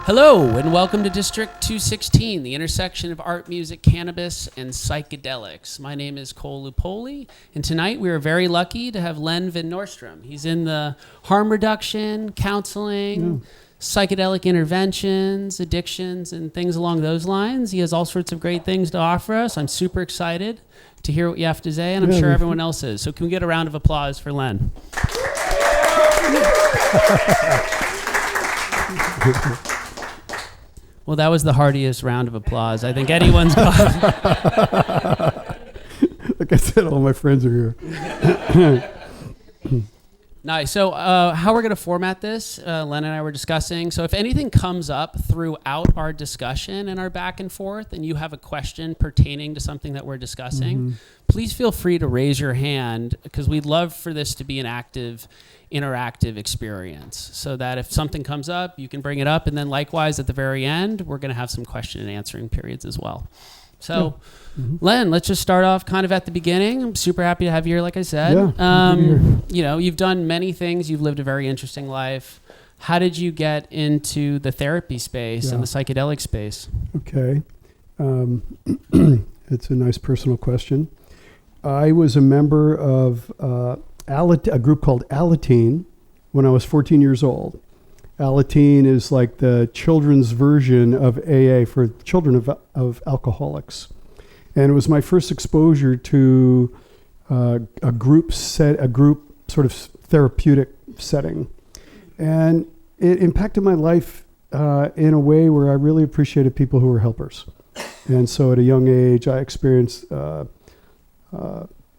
Hello, and welcome to District216, the intersection of art, music, cannabis, and psychedelics. My name is Cole Lupoli, and tonight we are very lucky to have Len Van Nostrand. He's in the harm reduction, counseling, psychedelic interventions, addictions, and things along those lines. He has all sorts of great things to offer us. I'm super excited to hear what you have to say, and I'm sure everyone else is. So can we get a round of applause for Len? Well, that was the heartiest round of applause I think anyone's got. Like I said, all my friends are here. Nice. So how we're going to format this, Len and I were discussing. So if anything comes up throughout our discussion and our back and forth, and you have a question pertaining to something that we're discussing, please feel free to raise your hand, because we'd love for this to be an active, interactive experience, so that if something comes up, you can bring it up. And then likewise, at the very end, we're going to have some question and answering periods as well. So, Len, let's just start off kind of at the beginning. I'm super happy to have you here, like I said. You know, you've done many things. You've lived a very interesting life. How did you get into the therapy space and the psychedelic space? Okay. It's a nice personal question. I was a member of a group called Alateen when I was 14 years old. Alateen is like the children's version of AA for children of alcoholics. And it was my first exposure to a group sort of therapeutic setting. And it impacted my life in a way where I really appreciated people who were helpers. And so at a young age, I experienced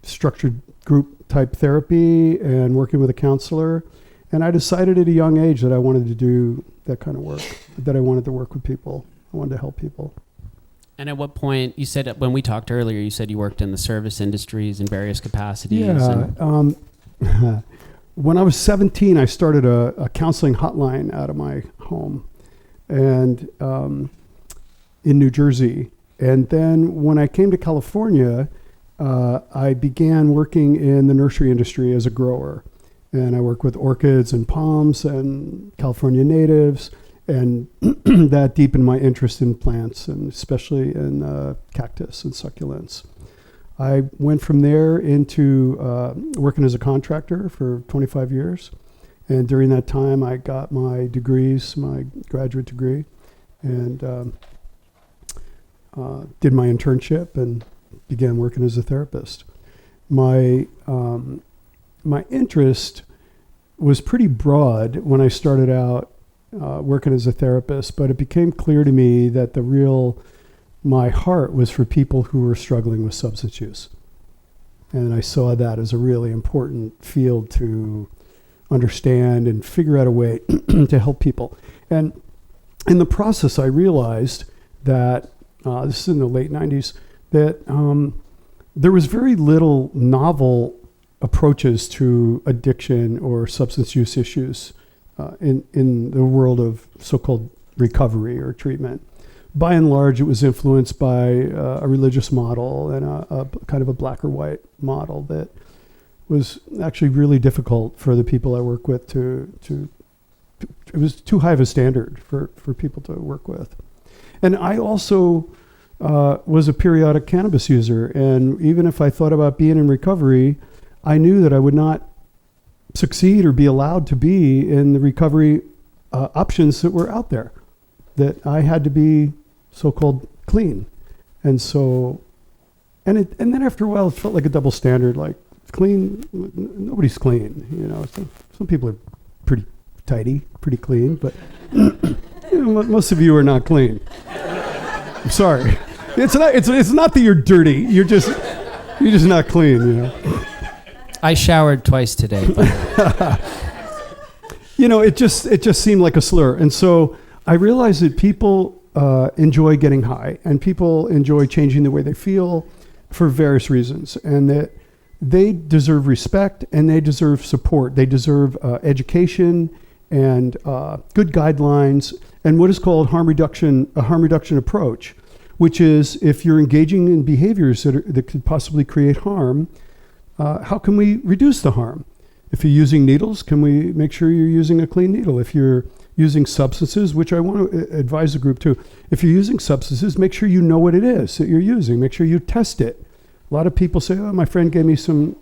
structured group type therapy and working with a counselor. And I decided at a young age that I wanted to do that kind of work, that I wanted to work with people. I wanted to help people. And at what point, you said, when we talked earlier, you said you worked in the service industries in various capacities. Yeah. When I was 17, I started a counseling hotline out of my home and in New Jersey. And then when I came to California, I began working in the nursery industry as a grower. And I work with orchids and palms and California natives, and that deepened my interest in plants, and especially in cactus and succulents. I went from there into working as a contractor for 25 years. And during that time, I got my degrees, my graduate degree, and did my internship and began working as a therapist. My interest was pretty broad when I started out working as a therapist, but it became clear to me that my heart was for people who were struggling with substance use. And I saw that as a really important field to understand and figure out a way to help people. And in the process, I realized that, this is in the late 90s, that there was very little novel approaches to addiction or substance use issues in the world of so-called recovery or treatment. By and large, it was influenced by a religious model and a kind of a black or white model that was actually really difficult for the people I work with it was too high of a standard for people to work with. And I also was a periodic cannabis user, and even if I thought about being in recovery, I knew that I would not succeed or be allowed to be in the recovery options that were out there, that I had to be so-called clean. And so, and then after a while, it felt like a double standard, like clean, nobody's clean. You know, some people are pretty tidy, pretty clean, but most of you are not clean. I'm sorry. It's not that you're dirty. You're just not clean, you know. I showered twice today. You know, it just seemed like a slur. And so I realized that people enjoy getting high, and people enjoy changing the way they feel for various reasons, and that they deserve respect and they deserve support. They deserve education and good guidelines and what is called a harm reduction approach, which is if you're engaging in behaviors that could possibly create harm, how can we reduce the harm? If you're using needles, can we make sure you're using a clean needle? If you're using substances, which I want to advise the group too. If you're using substances, make sure you know what it is that you're using. Make sure you test it. A lot of people say, oh, my friend gave me some,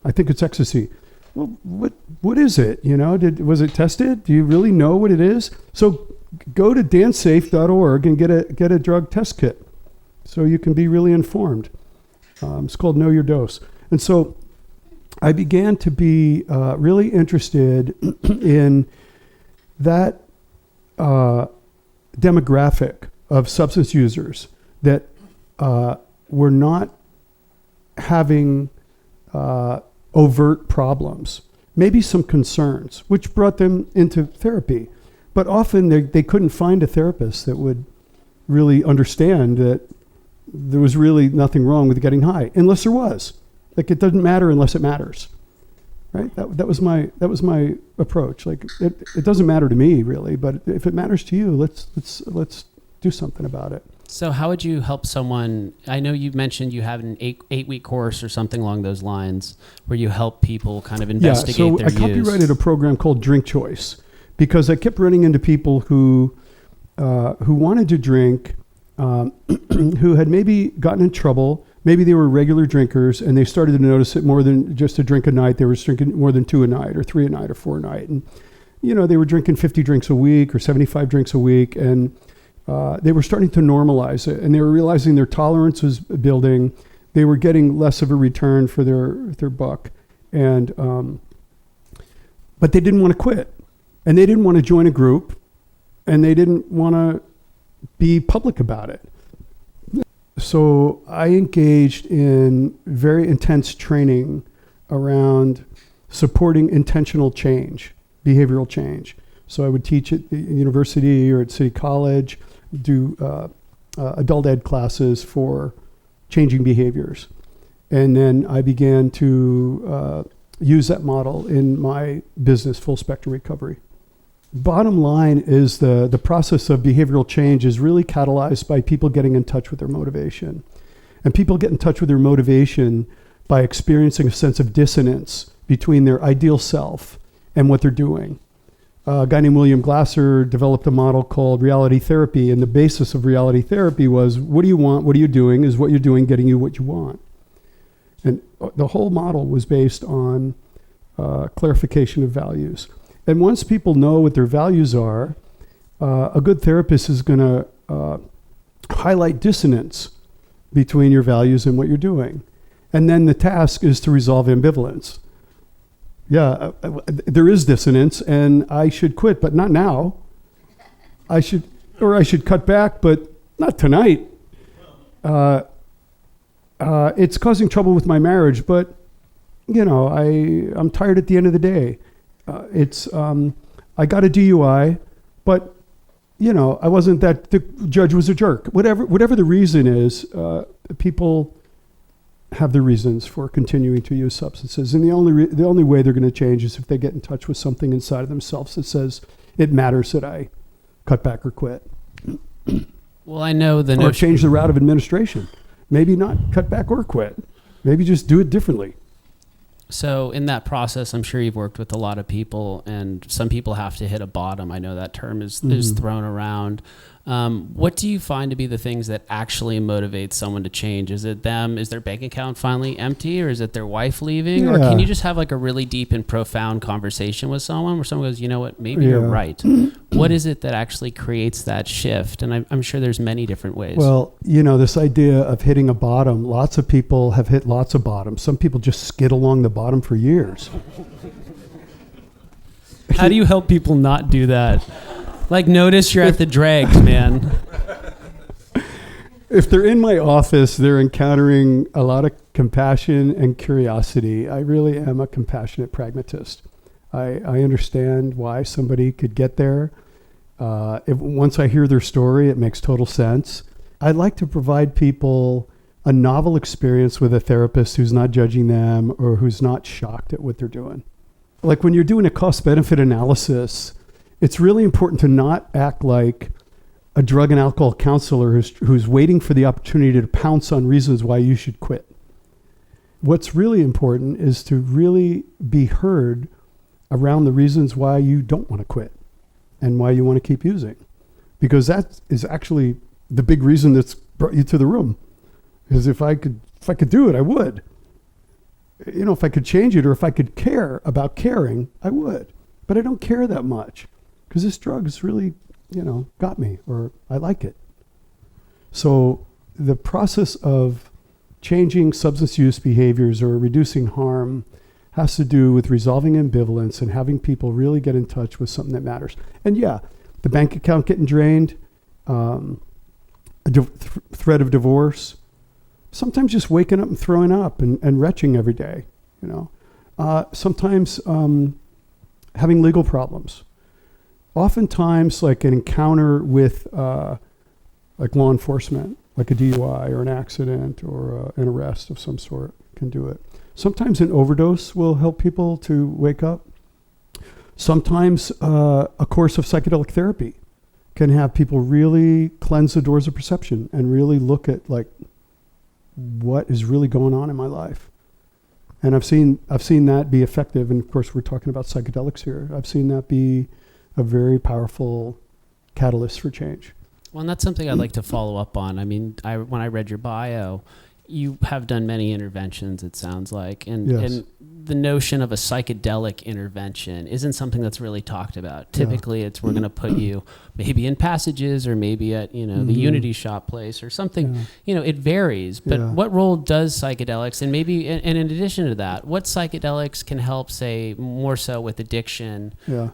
I think it's ecstasy. Well, what is it? Was it tested? Do you really know what it is? So go to dancesafe.org and get a drug test kit so you can be really informed. It's called Know Your Dose. And so I began to be really interested in that demographic of substance users that were not having overt problems, maybe some concerns, which brought them into therapy. But often they couldn't find a therapist that would really understand that there was really nothing wrong with getting high, unless there was. Like, it doesn't matter unless it matters, right? That was my approach. Like, it doesn't matter to me really, but if it matters to you, let's do something about it. So how would you help someone? I know you mentioned you have an eight-week course or something along those lines where you help people kind of investigate their use. I copyrighted a program called Drink Choice because I kept running into people who wanted to drink, who had maybe gotten in trouble. Maybe they were regular drinkers and they started to notice it more than just a drink a night. They were drinking more than 2 a night or 3 a night or 4 a night. And, they were drinking 50 drinks a week or 75 drinks a week. And they were starting to normalize it, and they were realizing their tolerance was building. They were getting less of a return for their buck, and but they didn't want to quit, and they didn't want to join a group, and they didn't want to be public about it. So I engaged in very intense training around supporting intentional change, behavioral change. So I would teach at the university or at City College, do adult ed classes for changing behaviors. And then I began to use that model in my business, Full Spectrum Recovery. Bottom line is the process of behavioral change is really catalyzed by people getting in touch with their motivation. And people get in touch with their motivation by experiencing a sense of dissonance between their ideal self and what they're doing. A guy named William Glasser developed a model called reality therapy, and the basis of reality therapy was, what do you want, what are you doing, is what you're doing getting you what you want? And the whole model was based on clarification of values. And once people know what their values are, a good therapist is going to highlight dissonance between your values and what you're doing. And then the task is to resolve ambivalence. Yeah, there is dissonance, and I should quit, but not now. I should cut back, but not tonight. It's causing trouble with my marriage, but I'm tired at the end of the day. I got a DUI, but I wasn't that. The judge was a jerk. Whatever the reason is, people have their reasons for continuing to use substances, and the only way they're going to change is if they get in touch with something inside of themselves that says it matters that I cut back or quit. Well, I know or change the route of administration. Maybe not cut back or quit. Maybe just do it differently. So in that process, I'm sure you've worked with a lot of people, and some people have to hit a bottom. I know that term is thrown around. What do you find to be the things that actually motivate someone to change? Is it them? Is their bank account finally empty, or is it their wife leaving? Or can you just have like a really deep and profound conversation with someone where someone goes, you know what, maybe you're right. What is it that actually creates that shift? And I'm sure there's many different ways. Well, this idea of hitting a bottom, lots of people have hit lots of bottoms. Some people just skid along the bottom for years. How do you help people not do that? Like, notice you're at the dregs, man. If they're in my office, they're encountering a lot of compassion and curiosity. I really am a compassionate pragmatist. I understand why somebody could get there. Once I hear their story, it makes total sense. I'd like to provide people a novel experience with a therapist who's not judging them or who's not shocked at what they're doing. Like when you're doing a cost-benefit analysis, it's really important to not act like a drug and alcohol counselor who's waiting for the opportunity to pounce on reasons why you should quit. What's really important is to really be heard around the reasons why you don't want to quit. and why you want to keep using. Because that is actually the big reason that's brought you to the room. Because if I could do it, I would. You know, if I could change it, or if I could care about caring, I would. But I don't care that much because this drug has really, got me, or I like it. So the process of changing substance use behaviors or reducing harm has to do with resolving ambivalence and having people really get in touch with something that matters. And yeah, the bank account getting drained, threat of divorce, sometimes just waking up and throwing up and retching every day, sometimes having legal problems. Oftentimes, like an encounter with like law enforcement, like a DUI or an accident or an arrest of some sort can do it. Sometimes an overdose will help people to wake up. Sometimes a course of psychedelic therapy can have people really cleanse the doors of perception and really look at like what is really going on in my life. And I've seen that be effective. And of course, we're talking about psychedelics here. I've seen that be a very powerful catalyst for change. Well, and that's something I'd like to follow up on. I mean, when I read your bio, you have done many interventions, it sounds like. And, yes. and the notion of a psychedelic intervention isn't something that's really talked about. Typically, we're going to put you maybe in Passages or maybe at, the Unity Shop place or something. Yeah. It varies. But what role does psychedelics, and maybe, and in addition to that, what psychedelics can help, say, more so with addiction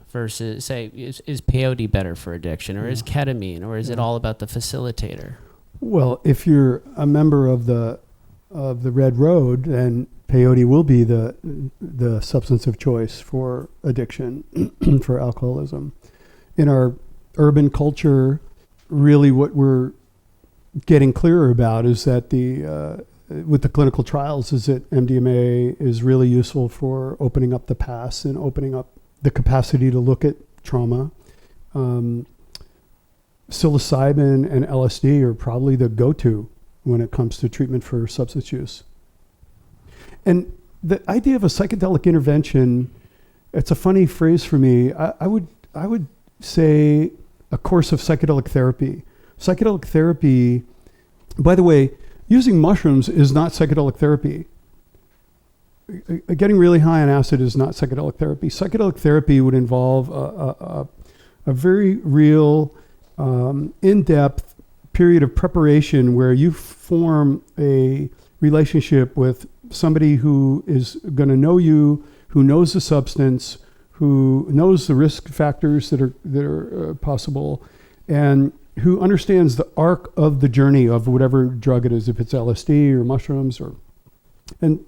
versus, say, is peyote better for addiction, or is ketamine, or is it all about the facilitator? Well, if you're a member of the Red Road, then peyote will be the substance of choice for addiction, for alcoholism. In our urban culture, really what we're getting clearer about is that with the clinical trials is that MDMA is really useful for opening up the past and opening up the capacity to look at trauma. Psilocybin and LSD are probably the go-to when it comes to treatment for substance use. And the idea of a psychedelic intervention, it's a funny phrase for me. I would say a course of psychedelic therapy. Psychedelic therapy, by the way, using mushrooms is not psychedelic therapy. Getting really high on acid is not psychedelic therapy. Psychedelic therapy would involve a very real, in-depth period of preparation where you form a relationship with somebody who is going to know you, who knows the substance, who knows the risk factors that are possible, and who understands the arc of the journey of whatever drug it is, if it's LSD or mushrooms, and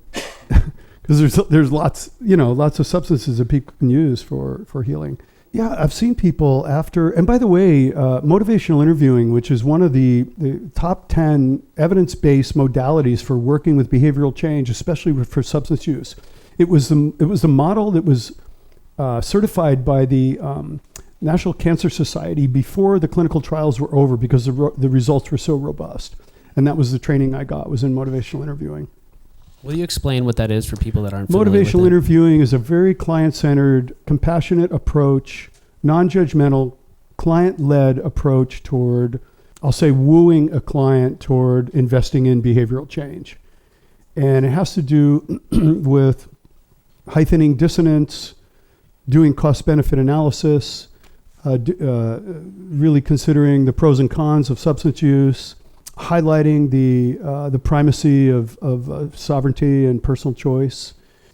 because there's lots of substances that people can use for healing. Yeah, I've seen people after, and by the way, motivational interviewing, which is one of the top 10 evidence-based modalities for working with behavioral change, especially for substance use. It was the model that was certified by the National Cancer Society before the clinical trials were over because the results were so robust. And that was the training I got, was in motivational interviewing. Will you explain what that is for people that aren't familiar with it? Motivational interviewing is a very client-centered, compassionate approach, non-judgmental, client-led approach toward, I'll say, wooing a client toward investing in behavioral change. And it has to do with heightening dissonance, doing cost-benefit analysis, really considering the pros and cons of substance use, highlighting the primacy of sovereignty and personal choice.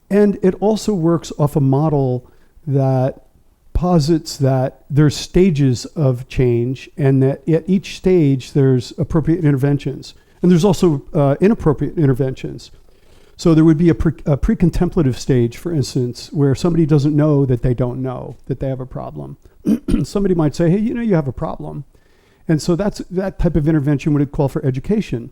And it also works off a model that posits that there's stages of change and that at each stage there's appropriate interventions. And there's also inappropriate interventions. So there would be a pre-contemplative stage, for instance, where somebody doesn't know that they don't know that they have a problem. Somebody might say, hey, you have a problem. And so that type of intervention would call for education.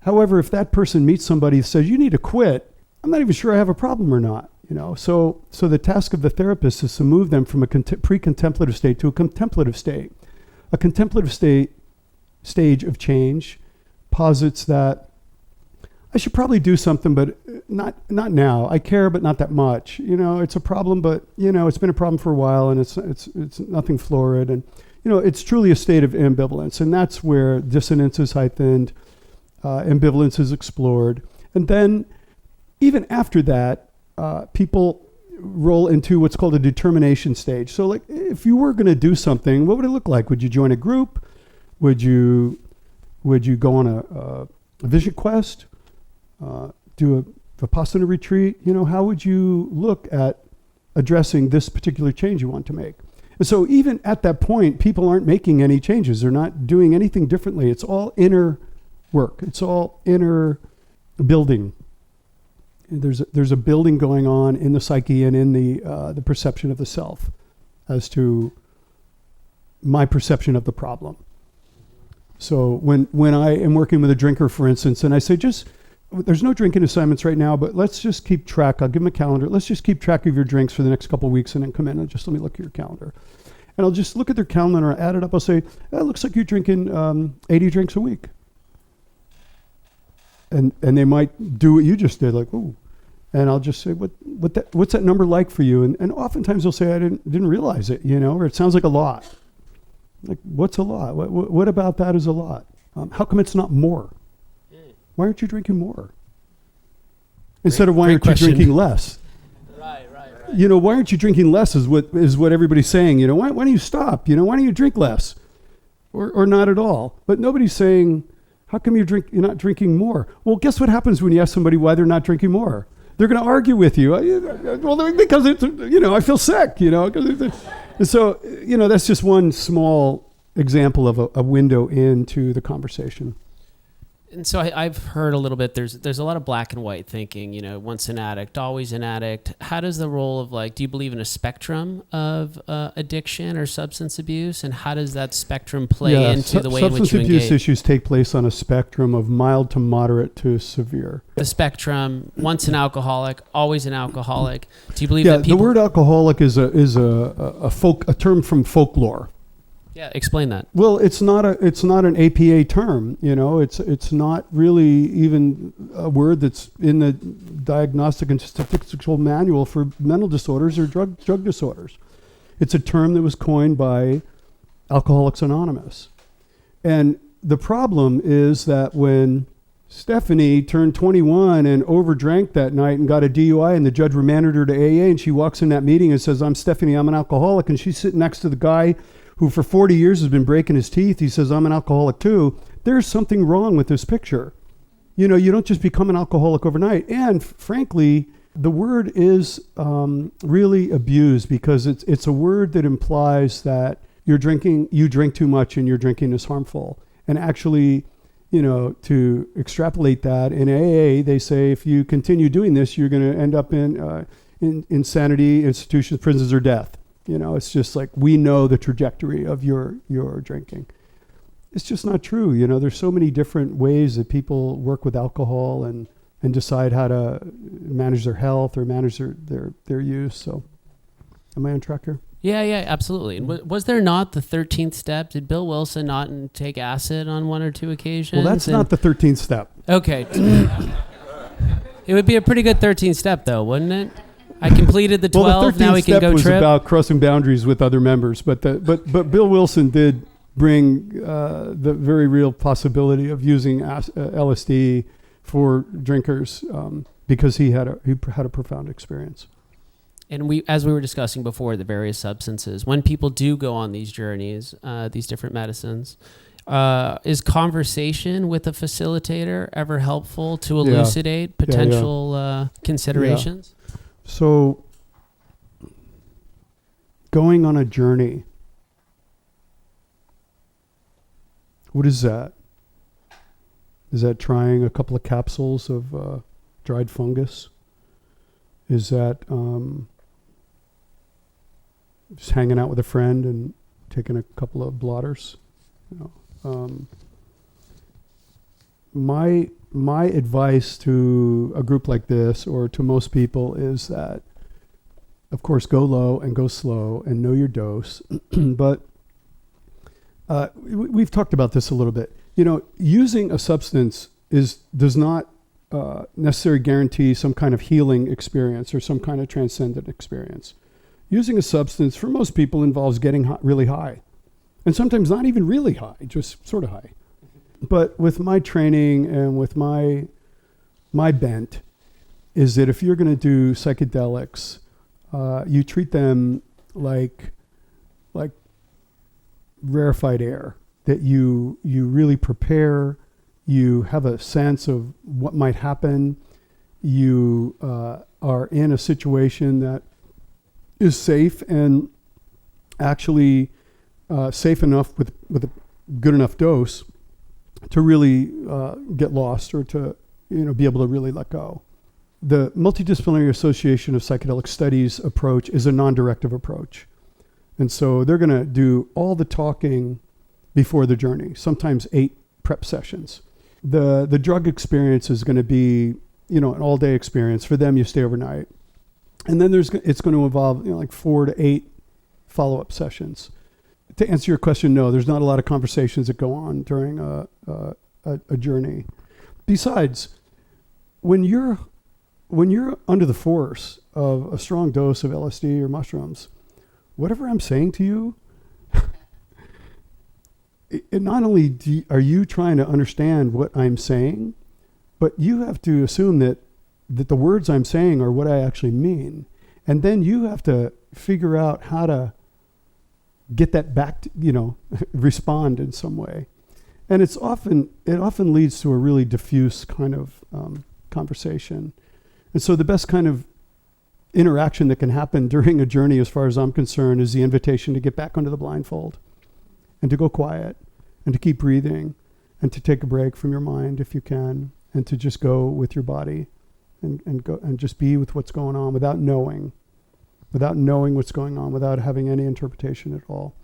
However, if that person meets somebody who says, you need to quit, I'm not even sure I have a problem or not. So the task of the therapist is to move them from a pre-contemplative state to a contemplative state. A contemplative stage of change posits that I should probably do something, but not now. I care, but not that much. It's a problem, but it's been a problem for a while, and it's nothing florid, and it's truly a state of ambivalence, and that's where dissonance is heightened, ambivalence is explored, and then even after that, people roll into what's called a determination stage. So, like, if you were going to do something, what would it look like? Would you join a group? Would you go on a vision quest? Do a Vipassana retreat? How would you look at addressing this particular change you want to make? And so even at that point, people aren't making any changes. They're not doing anything differently. It's all inner work. It's all inner building. There's a building going on in the psyche and in the perception of the self as to my perception of the problem. So when I am working with a drinker, for instance, and I say, there's no drinking assignments right now, but let's just keep track. I'll give them a calendar. Let's just keep track of your drinks for the next couple of weeks, and then come in and just let me look at your calendar. And I'll just look at their calendar and add it up. I'll say, it looks like you're drinking 80 drinks a week. And they might do what you just did, like, ooh. And I'll just say, what's that number like for you? And oftentimes they'll say, I didn't realize it, or it sounds like a lot. Like, what's a lot? What about that is a lot? How come it's not more? Why aren't you drinking more? Instead of why aren't you drinking less? Right. Why aren't you drinking less is what everybody's saying. Why don't you stop? Why don't you drink less? Or not at all? But nobody's saying, how come you're not drinking more? Well, guess what happens when you ask somebody why they're not drinking more? They're going to argue with you. Well, because it's, I feel sick, And so, that's just one small example of a window into the conversation. And so I've heard a little bit, there's a lot of black and white thinking, once an addict, always an addict. How does the role of, do you believe in a spectrum of addiction or substance abuse? And how does that spectrum play into the way in which you engage? Substance abuse issues take place on a spectrum of mild to moderate to severe. The spectrum, once an alcoholic, always an alcoholic. Do you believe that people... the word alcoholic is a term from folklore. Yeah, explain that. Well, it's not an APA term, It's not really even a word that's in the Diagnostic and Statistical Manual for mental disorders or drug disorders. It's a term that was coined by Alcoholics Anonymous. And the problem is that when Stephanie turned 21 and overdrank that night and got a DUI, and the judge remanded her to AA, and she walks in that meeting and says, "I'm Stephanie, I'm an alcoholic," and she's sitting next to the guy who for 40 years has been breaking his teeth. He says, "I'm an alcoholic too." There's something wrong with this picture. You don't just become an alcoholic overnight. And frankly, the word is really abused because it's a word that implies that you drink too much and your drinking is harmful. And actually, to extrapolate that, in AA, they say if you continue doing this, you're going to end up in insanity, institutions, prisons, or death. It's just like, we know the trajectory of your drinking. It's just not true. There's so many different ways that people work with alcohol and decide how to manage their health or manage their use. So am I on track here? Yeah, absolutely. And was there not the 13th step? Did Bill Wilson not take acid on one or two occasions? Well, that's not the 13th step. Okay. It would be a pretty good 13th step, though, wouldn't it? I completed the 12. Well, the 13th now we can step go was trip. about crossing boundaries with other members, but Bill Wilson did bring the very real possibility of using LSD for drinkers because he had a profound experience. And as we were discussing before, the various substances, when people do go on these journeys, these different medicines, is conversation with a facilitator ever helpful to elucidate potential considerations? Yeah. So going on a journey, what is that? Is that trying a couple of capsules of dried fungus? Is that just hanging out with a friend and taking a couple of blotters? My advice to a group like this, or to most people, is that, of course, go low and go slow and know your dose. But we've talked about this a little bit. Using a substance does not necessarily guarantee some kind of healing experience or some kind of transcendent experience. Using a substance for most people involves getting really high, and sometimes not even really high, just sort of high. But with my training and with my bent is that if you're going to do psychedelics, you treat them like rarefied air, that you really prepare, you have a sense of what might happen, you are in a situation that is safe and actually safe enough with a good enough dose to really get lost or to be able to really let go. The Multidisciplinary Association of Psychedelic Studies approach is a non-directive approach. And so they're going to do all the talking before the journey, sometimes 8 prep sessions. The drug experience is going to be, an all-day experience. For them, you stay overnight. And then it's going to involve, like 4 to 8 follow-up sessions. To answer your question, no, there's not a lot of conversations that go on during a journey. Besides, when you're under the force of a strong dose of LSD or mushrooms, whatever I'm saying to you, not only are you trying to understand what I'm saying, but you have to assume that the words I'm saying are what I actually mean. And then you have to figure out how to get that back to, respond in some way. And it often leads to a really diffuse kind of conversation. And so the best kind of interaction that can happen during a journey, as far as I'm concerned, is the invitation to get back under the blindfold and to go quiet and to keep breathing and to take a break from your mind if you can, and to just go with your body and go and just be with what's going on without knowing what's going on, without having any interpretation at all.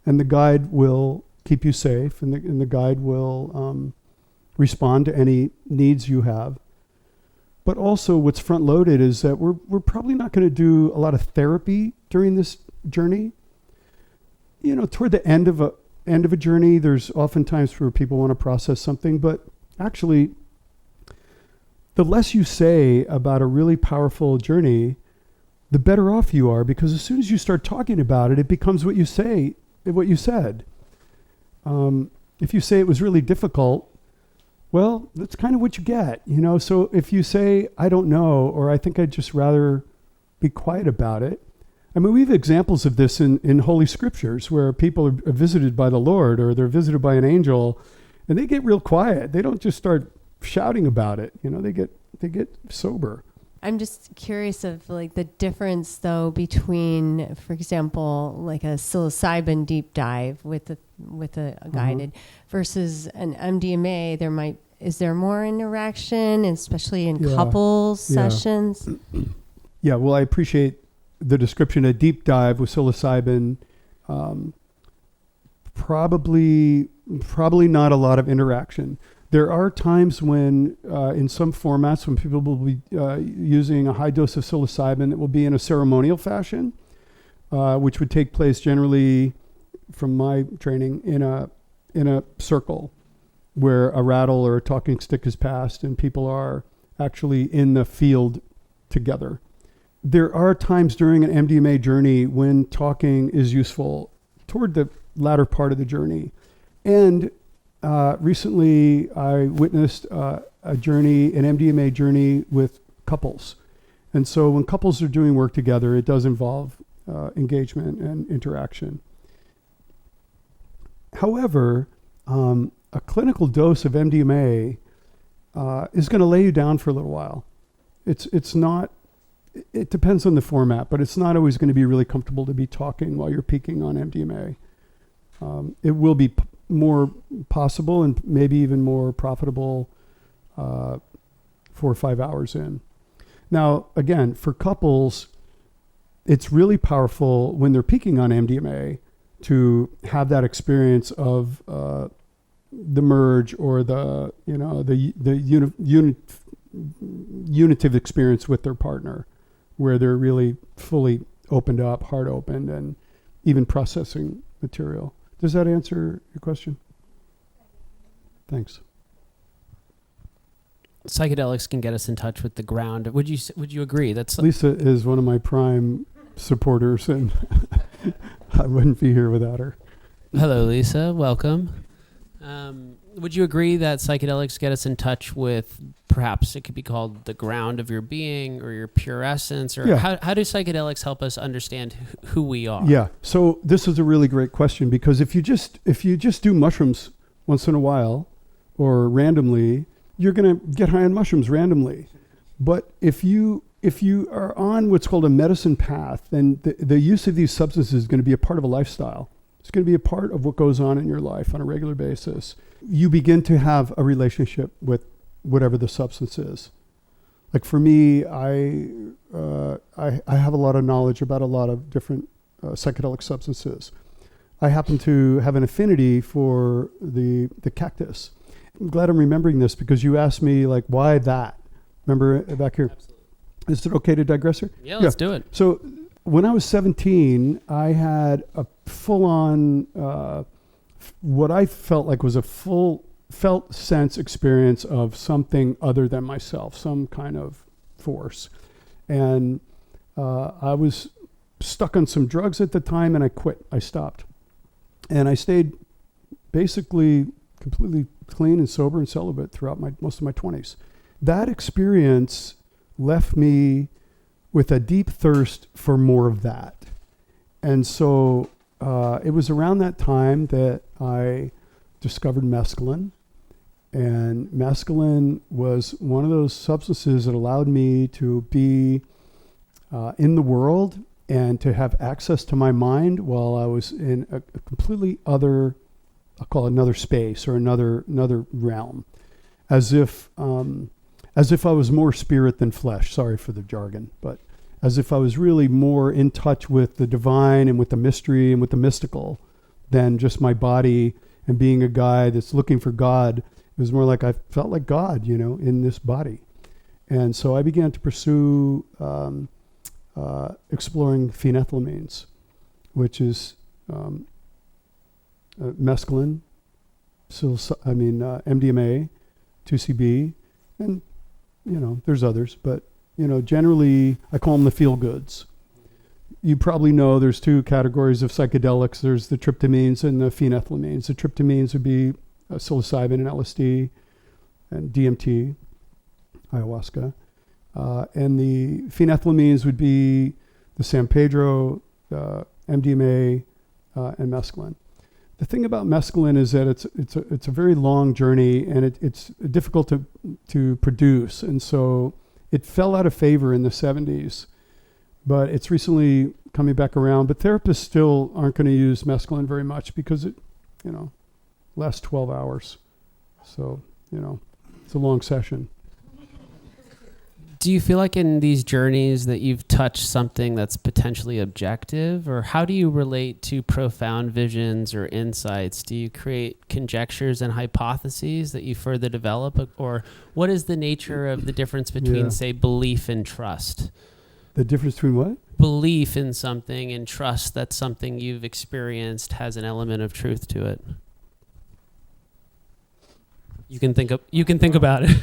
And the guide will keep you safe, and the guide will respond to any needs you have. But also what's front loaded is that we're probably not going to do a lot of therapy during this journey. Toward the end of a journey, there's oftentimes where people want to process something, but actually the less you say about a really powerful journey, the better off you are, because as soon as you start talking about it, it becomes what you said. If you say it was really difficult, well, that's kind of what you get, So if you say, I don't know, or I think I'd just rather be quiet about it. I mean, we have examples of this in Holy Scriptures where people are visited by the Lord, or they're visited by an angel, and they get real quiet. They don't just start shouting about it. They get sober. I'm just curious of the difference though between, for example, like a psilocybin deep dive with a guided versus an MDMA. Is there more interaction, especially in couples sessions? Yeah, well, I appreciate the description. A deep dive with psilocybin, probably not a lot of interaction. There are times when, in some formats, when people will be using a high dose of psilocybin, it will be in a ceremonial fashion, which would take place generally, from my training, in a circle where a rattle or a talking stick is passed and people are actually in the field together. There are times during an MDMA journey when talking is useful toward the latter part of the journey. And recently, I witnessed an MDMA journey with couples. And so when couples are doing work together, it does involve engagement and interaction. However, a clinical dose of MDMA is going to lay you down for a little while. It depends on the format, but it's not always going to be really comfortable to be talking while you're peaking on MDMA. It will be more possible and maybe even more profitable 4 or 5 hours in. Now, again, for couples, it's really powerful when they're peaking on MDMA to have that experience of the merge or the unitive experience with their partner, where they're really fully opened up, heart opened, and even processing material. Does that answer your question? Thanks. Psychedelics can get us in touch with the ground. Would you agree? That's Lisa is one of my prime supporters, and I wouldn't be here without her. Hello, Lisa. Welcome. Would you agree that psychedelics get us in touch with, perhaps it could be called the ground of your being or your pure essence? Or how do psychedelics help us understand who we are? Yeah. So this is a really great question, because if you just do mushrooms once in a while or randomly, you're going to get high on mushrooms randomly. But if you are on what's called a medicine path, then the use of these substances is going to be a part of a lifestyle. It's going to be a part of what goes on in your life on a regular basis. You begin to have a relationship with whatever the substance is. Like for me, I have a lot of knowledge about a lot of different psychedelic substances. I happen to have an affinity for the cactus. I'm glad I'm remembering this, because you asked me, like, why that? Remember back here? Absolutely. Is it okay to digress here? Yeah, let's do it. So when I was 17, I had a full-on, what I felt like was a felt sense experience of something other than myself, some kind of force. And I was stuck on some drugs at the time, and I quit. I stopped. And I stayed basically completely clean and sober and celibate throughout most of my 20s. That experience left me with a deep thirst for more of that. And so it was around that time that I discovered mescaline. And mescaline was one of those substances that allowed me to be in the world and to have access to my mind while I was in a completely other, I'll call it another space or another realm, as if I was more spirit than flesh. Sorry for the jargon, but as if I was really more in touch with the divine and with the mystery and with the mystical than just my body and being a guy that's looking for God. It was more like I felt like God, in this body. And so I began to pursue exploring phenethylamines, which is mescaline, MDMA, 2CB, and there's others, but generally I call them the feel goods. You probably know there's two categories of psychedelics. There's the tryptamines and the phenethylamines. The tryptamines would be psilocybin and LSD and DMT, ayahuasca, and the phenethylamines would be the San Pedro, MDMA, and mescaline. The thing about mescaline is that it's a very long journey, and it's difficult to produce, and so it fell out of favor in the 70s, but it's recently coming back around. But therapists still aren't going to use mescaline very much because it, lasts 12 hours. So, it's a long session. Do you feel like in these journeys that you've touched something that's potentially objective, or how do you relate to profound visions or insights? Do you create conjectures and hypotheses that you further develop, or what is the nature of the difference between, say, belief and trust? The difference between what? Belief in something and trust that something you've experienced has an element of truth to it. You can think about it.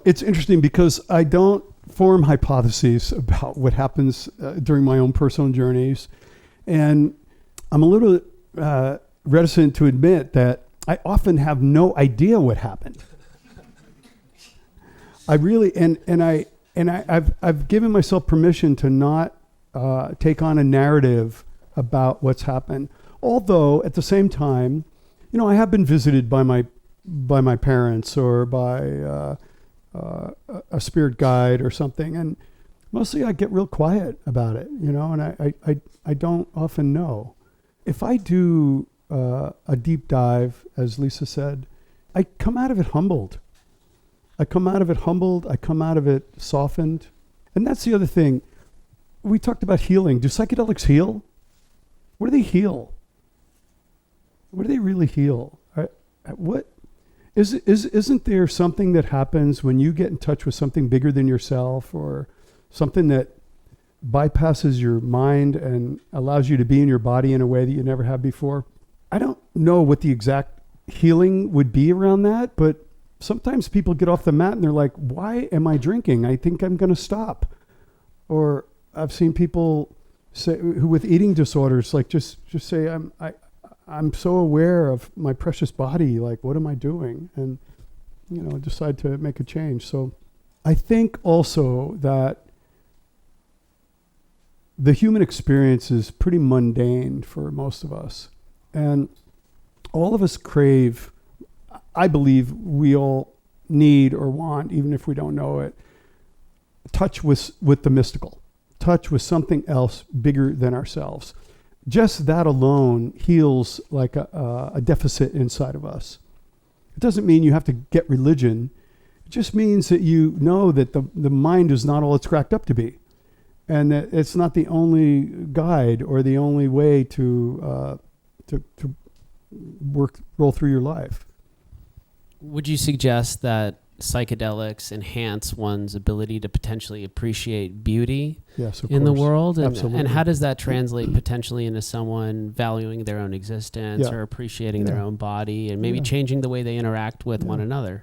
It's interesting because I don't form hypotheses about what happens during my own personal journeys. And I'm a little reticent to admit that I often have no idea what happened. I really, I've given myself permission to not take on a narrative about what's happened. Although at the same time, I have been visited by my parents or by a spirit guide or something, and mostly I get real quiet about it, and I don't often know. If I do a deep dive, as Lisa said, I come out of it humbled. I come out of it softened. And that's the other thing. We talked about healing. Do psychedelics heal? What do they heal? What do they really heal? What? Isn't there something that happens when you get in touch with something bigger than yourself, or something that bypasses your mind and allows you to be in your body in a way that you never have before? I don't know what the exact healing would be around that, but sometimes people get off the mat and they're like, why am I drinking? I think I'm going to stop. Or I've seen people say, who with eating disorders, like just say, I'm so aware of my precious body. Like, what am I doing? And, decide to make a change. So I think also that the human experience is pretty mundane for most of us. And all of us crave, I believe we all need or want, even if we don't know it, touch with the mystical, touch with something else bigger than ourselves. Just that alone heals like a deficit inside of us. It doesn't mean you have to get religion. It just means that you know that the mind is not all it's cracked up to be. And that it's not the only guide or the only way to roll through your life. Would you suggest that psychedelics enhance one's ability to potentially appreciate beauty in the world? And how does that translate potentially into someone valuing their own existence or appreciating their own body and maybe changing the way they interact with one another?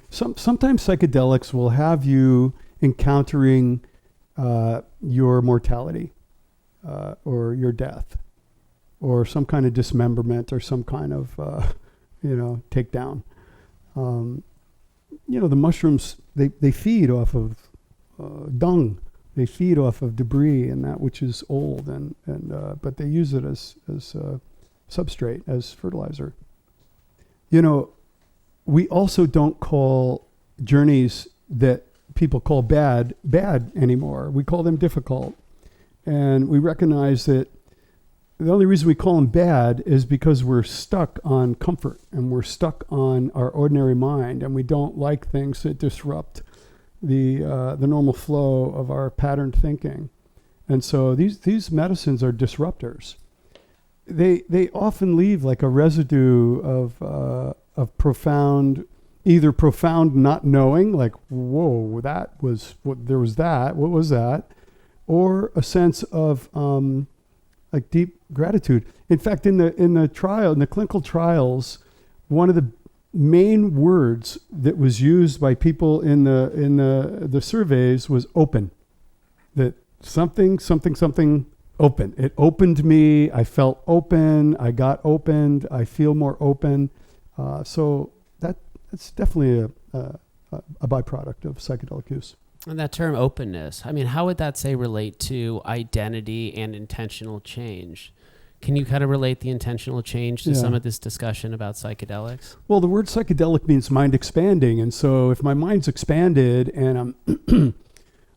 Sometimes psychedelics will have you encountering your mortality or your death or some kind of dismemberment or some kind of, takedown. The mushrooms, they feed off of dung. They feed off of debris and that which is old, but they use it as substrate, as fertilizer. We also don't call journeys that people call bad anymore. We call them difficult. And we recognize that the only reason we call them bad is because we're stuck on comfort and we're stuck on our ordinary mind, and we don't like things that disrupt the normal flow of our patterned thinking. And so these medicines are disruptors. They often leave like a residue of profound, either profound not knowing, like, whoa, that was what there was that, what was that? Or a sense of like deep gratitude. In fact, in the clinical trials, one of the main words that was used by people in the surveys was open. That something open. It opened me. I felt open. I got opened. I feel more open. So that's definitely a byproduct of psychedelic use. And that term openness, I mean, how would that relate to identity and intentional change? Can you kind of relate the intentional change to some of this discussion about psychedelics? Well, the word psychedelic means mind expanding. And so if my mind's expanded and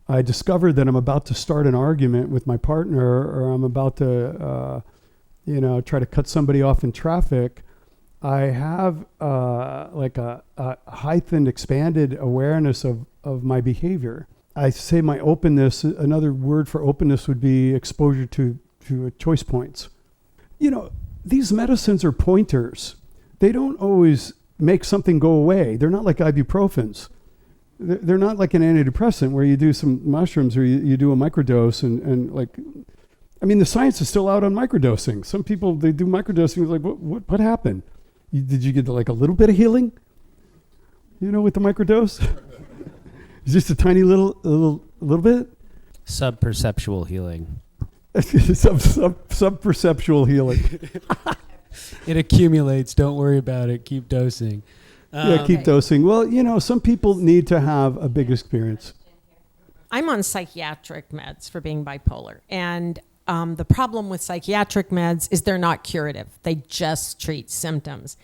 I discover that I'm about to start an argument with my partner, or I'm about to, try to cut somebody off in traffic, I have like a heightened, expanded awareness of my behavior. I say my openness, another word for openness would be exposure to choice points. These medicines are pointers. They don't always make something go away. They're not like ibuprofens. They're not like an antidepressant where you do some mushrooms or you do a microdose and like, I mean, the science is still out on microdosing. Some people, they do microdosing, like, what happened? Did you get like a little bit of healing? With the microdose? Just a tiny little bit? Subperceptual healing. Subperceptual healing. It accumulates. Don't worry about it. Keep dosing. Keep dosing. Well, some people need to have a big experience. I'm on psychiatric meds for being bipolar. And the problem with psychiatric meds is they're not curative. They just treat symptoms.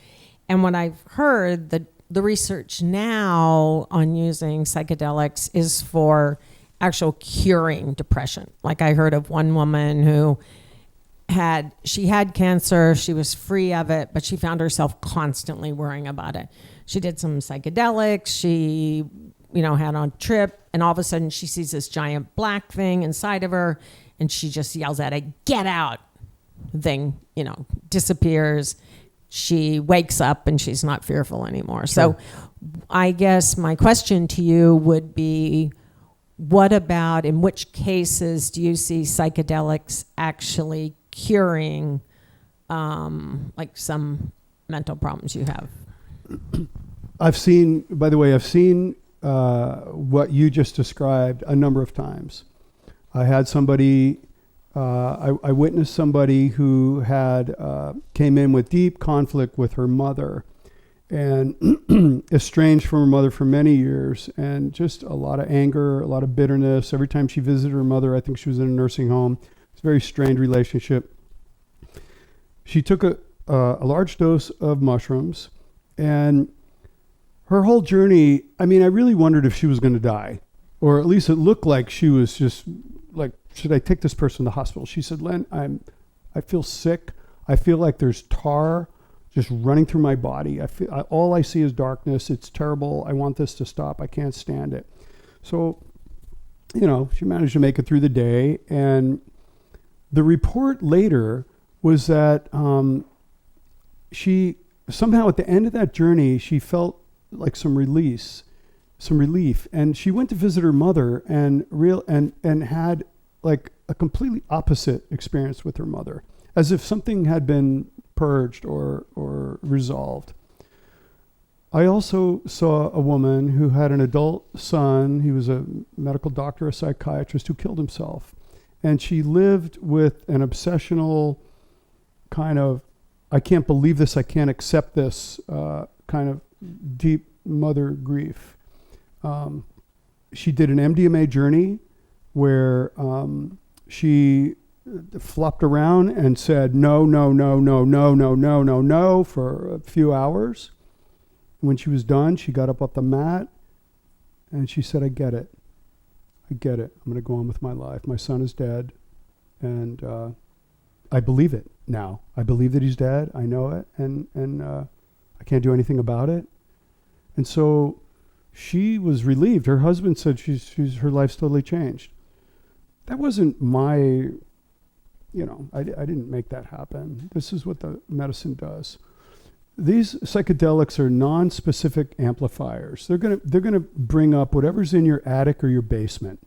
And what I've heard, the research now on using psychedelics is for actual curing depression. Like I heard of one woman who had cancer, she was free of it, but she found herself constantly worrying about it. She did some psychedelics, she, had on a trip, and all of a sudden she sees this giant black thing inside of her, and she just yells at it, "Get out!" Thing, disappears. She wakes up and she's not fearful anymore. Sure. So I guess my question to you would be, what about, in which cases do you see psychedelics actually curing like some mental problems you have? I've seen what you just described a number of times. I had somebody, I witnessed somebody who had came in with deep conflict with her mother and estranged from her mother for many years, and just a lot of anger, a lot of bitterness. Every time she visited her mother, I think she was in a nursing home. It's a very strained relationship. She took a large dose of mushrooms, and her whole journey, I mean, I really wondered if she was going to die, or at least it looked like she was just like, should I take this person to the hospital? She said, Len, I feel sick. I feel like there's tar just running through my body. All I see is darkness. It's terrible. I want this to stop. I can't stand it. So, she managed to make it through the day. And the report later was that she somehow at the end of that journey, she felt like some relief. And she went to visit her mother and had like a completely opposite experience with her mother, as if something had been purged or resolved. I also saw a woman who had an adult son. He was a medical doctor, a psychiatrist, who killed himself. And she lived with an obsessional kind of, I can't believe this, I can't accept this kind of deep mother grief. She did an MDMA journey where she flopped around and said no for a few hours. When she was done, she got up off the mat and she said, I get it. I'm going to go on with my life. My son is dead. And I believe it now. I believe that he's dead. I know it. And I can't do anything about it. And so she was relieved. Her husband said her life's totally changed. That wasn't my, I didn't make that happen. This is what the medicine does. These psychedelics are non-specific amplifiers. They're gonna bring up whatever's in your attic or your basement.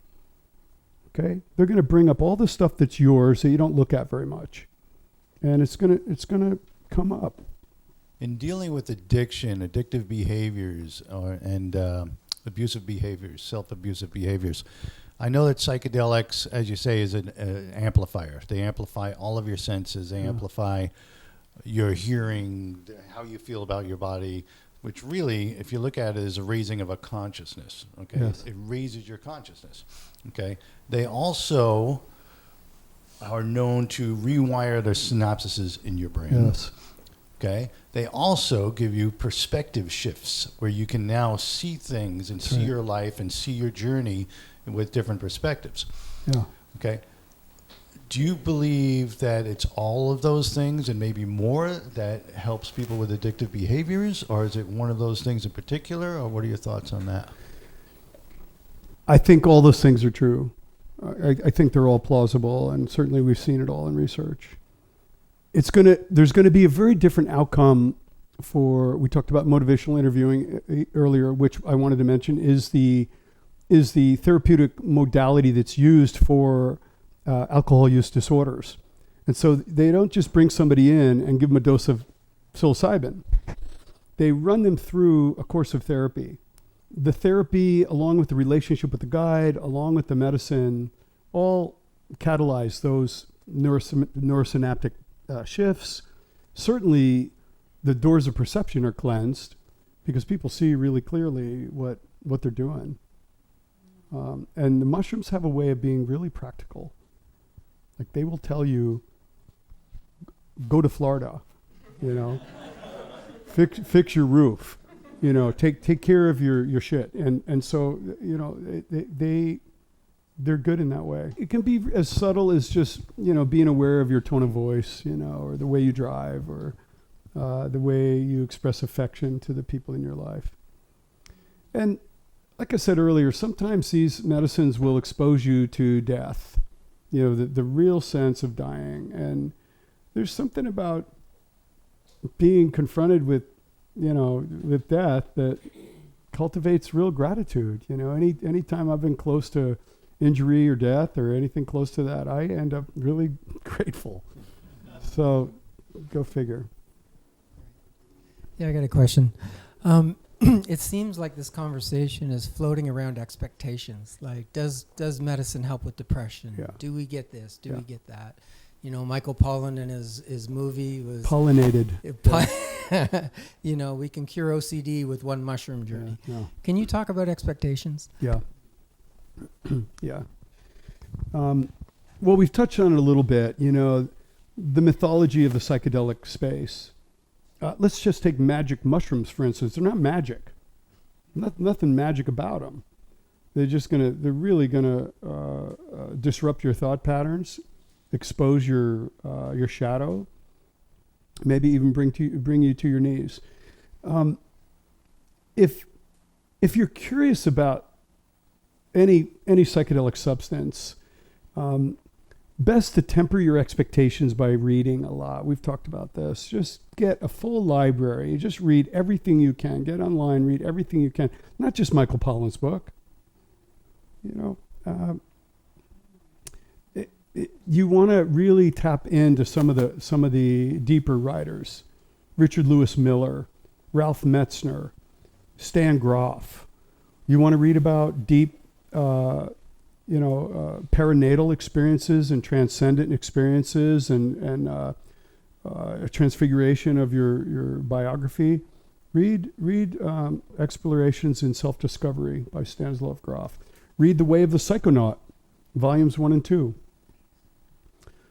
Okay? They're gonna bring up all the stuff that's yours that you don't look at very much. And it's gonna come up. In dealing with addiction, addictive behaviors, and abusive behaviors, self-abusive behaviors, I know that psychedelics, as you say, is an amplifier. They amplify all of your senses. They amplify your hearing, how you feel about your body, which really, if you look at it, is a raising of a consciousness. Okay, yes. It raises your consciousness. Okay, they also are known to rewire the synapses in your brain. Yes. Okay, they also give you perspective shifts where you can now see things and see your life and see your journey with different perspectives. Yeah. Okay. Do you believe that it's all of those things and maybe more that helps people with addictive behaviors, or is it one of those things in particular, or what are your thoughts on that? I think all those things are true. I think they're all plausible, and certainly we've seen it all in research. There's gonna be a very different outcome we talked about motivational interviewing earlier, which I wanted to mention is the therapeutic modality that's used for alcohol use disorders. And so they don't just bring somebody in and give them a dose of psilocybin. They run them through a course of therapy. The therapy, along with the relationship with the guide, along with the medicine, all catalyze those neurosynaptic shifts. Certainly, the doors of perception are cleansed because people see really clearly what they're doing. And the mushrooms have a way of being really practical. Like they will tell you, go to Florida, fix your roof, take care of your shit. And so, they're good in that way. It can be as subtle as just, being aware of your tone of voice, or the way you drive, or the way you express affection to the people in your life. And like I said earlier, sometimes these medicines will expose you to death, the real sense of dying. And there's something about being confronted with death that cultivates real gratitude. Any time I've been close to injury or death or anything close to that, I end up really grateful. So go figure. Yeah, I got a question. it seems like this conversation is floating around expectations. Like, does medicine help with depression? Yeah. Do we get this? Do Yeah. we get that? You know, Michael Pollan in his movie was Pollinated. we can cure OCD with one mushroom journey. Yeah. Can you talk about expectations? Yeah. Yeah. Well, we've touched on it a little bit, the mythology of the psychedelic space. Let's just take magic mushrooms, for instance. They're not magic. Nothing magic about them. They're really gonna disrupt your thought patterns, expose your shadow, maybe even bring you to your knees. If you're curious about any psychedelic substance, best to temper your expectations by reading a lot. We've talked about this. Just get a full library. Just read everything you can. Get online, read everything you can. Not just Michael Pollan's book. You want to really tap into some of the deeper writers. Richard Lewis Miller, Ralph Metzner, Stan Groff. You want to read about deep perinatal experiences and transcendent experiences and a transfiguration of your biography. Read Explorations in Self-Discovery by Stanislav Grof. Read The Way of the Psychonaut, volumes 1 and 2.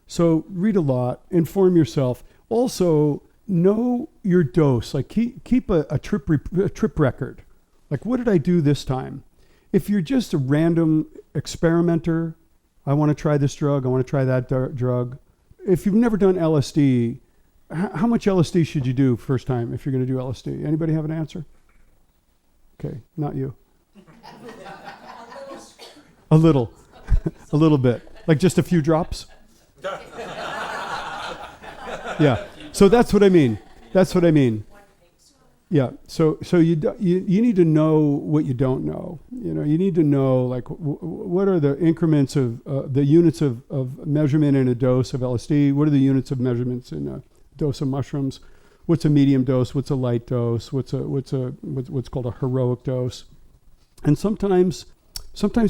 So read a lot, inform yourself. Also, know your dose. Like keep a trip record. Like, what did I do this time? If you're just a random experimenter, I want to try this drug, I want to try that drug. If you've never done LSD, how much LSD should you do first time if you're going to do LSD? Anybody have an answer? Okay, not you. A little. A little bit. Like just a few drops? Yeah. So that's what I mean. Yeah. So you need to know what you don't know. You need to know like what are the increments of the units of measurement in a dose of LSD? What are the units of measurements in a dose of mushrooms? What's a medium dose? What's a light dose? What's called a heroic dose? And sometimes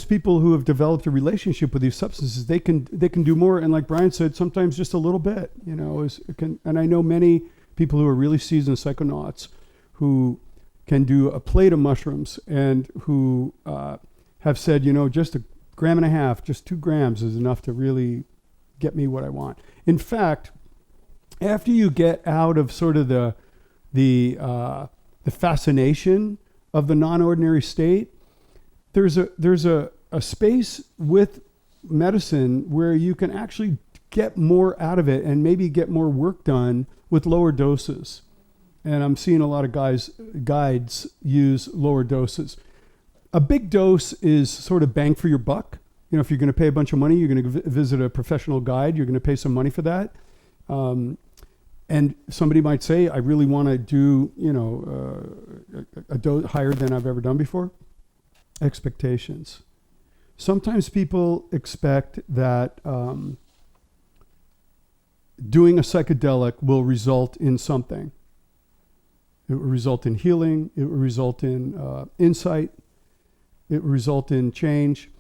people who have developed a relationship with these substances, they can do more. And like Brian said, sometimes just a little bit. And I know many people who are really seasoned psychonauts who can do a plate of mushrooms and who have said, just 1.5 grams, just 2 grams is enough to really get me what I want. In fact, after you get out of sort of the fascination of the non-ordinary state, there's a space with medicine where you can actually get more out of it and maybe get more work done with lower doses. And I'm seeing a lot of guides use lower doses. A big dose is sort of bang for your buck. If you're going to pay a bunch of money, you're going to visit a professional guide, you're going to pay some money for that. And somebody might say, I really want to do, a dose higher than I've ever done before. Expectations. Sometimes people expect that doing a psychedelic will result in something. It will result in healing. It will result in insight. It will result in change.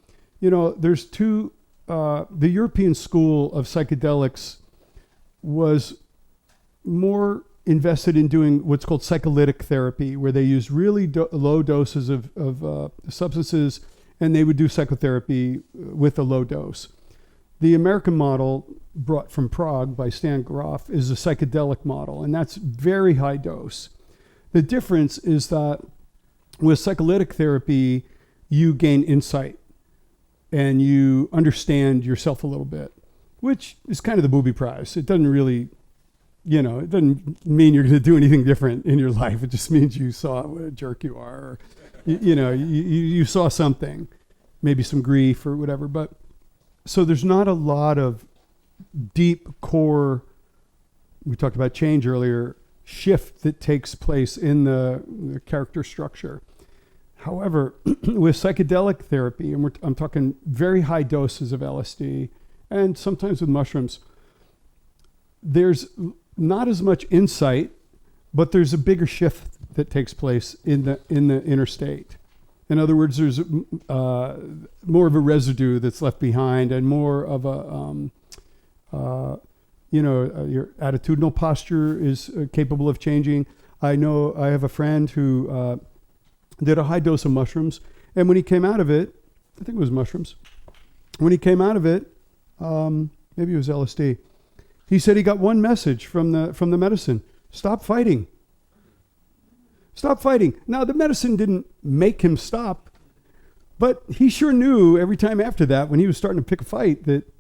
There's two, the European school of psychedelics was more invested in doing what's called psycholytic therapy, where they use really low doses of substances, and they would do psychotherapy with a low dose. The American model, brought from Prague by Stan Grof, is a psychedelic model, and that's very high dose. The difference is that with psycholytic therapy, you gain insight and you understand yourself a little bit, which is kind of the booby prize. It doesn't really, it doesn't mean you're going to do anything different in your life. It just means you saw what a jerk you are, or, you saw something, maybe some grief or whatever. But so there's not a lot of deep core, we talked about change earlier, shift that takes place in the character structure. However, with psychedelic therapy, and I'm talking very high doses of LSD, and sometimes with mushrooms, there's not as much insight, but there's a bigger shift that takes place in the interstate. In other words, there's more of a residue that's left behind, and more of a your attitudinal posture is capable of changing. I know I have a friend who did a high dose of mushrooms, and when he came out of it, I think it was mushrooms. When he came out of it, maybe it was LSD. He said he got one message from the medicine: stop fighting. Stop fighting. Now, the medicine didn't make him stop, but he sure knew every time after that, when he was starting to pick a fight, that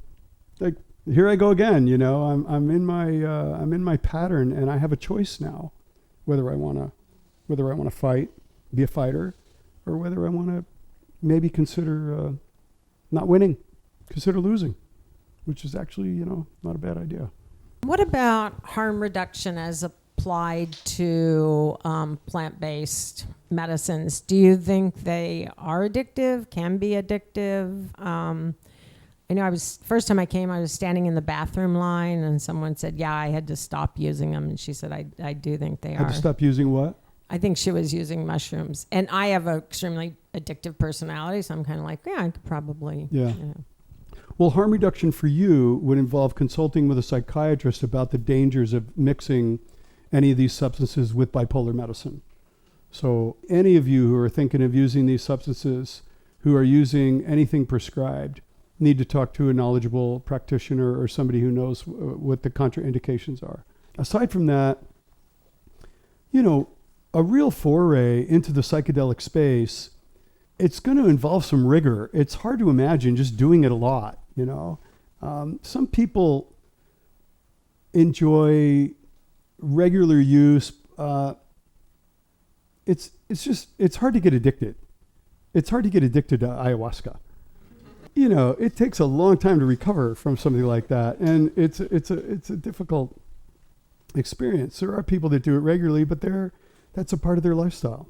like, here I go again. I'm in my pattern, and I have a choice now, whether I want to fight, be a fighter, or whether I want to maybe consider not winning, consider losing, which is actually not a bad idea. What about harm reduction as applied to plant-based medicines? Do you think they are addictive, can be addictive? I know first time I came, I was standing in the bathroom line, and someone said, yeah, I had to stop using them. And she said, I do think they are. Had to stop using what? I think she was using mushrooms. And I have an extremely addictive personality, so I'm kind of like, yeah, I could probably. Yeah. Well, harm reduction for you would involve consulting with a psychiatrist about the dangers of mixing any of these substances with bipolar medicine. So any of you who are thinking of using these substances, who are using anything prescribed, need to talk to a knowledgeable practitioner or somebody who knows what the contraindications are. Aside from that, a real foray into the psychedelic space, it's going to involve some rigor. It's hard to imagine just doing it a lot, Some people enjoy regular use. It's hard to get addicted. It's hard to get addicted to ayahuasca. It takes a long time to recover from something like that, and it's a difficult experience. There are people that do it regularly, but that's a part of their lifestyle.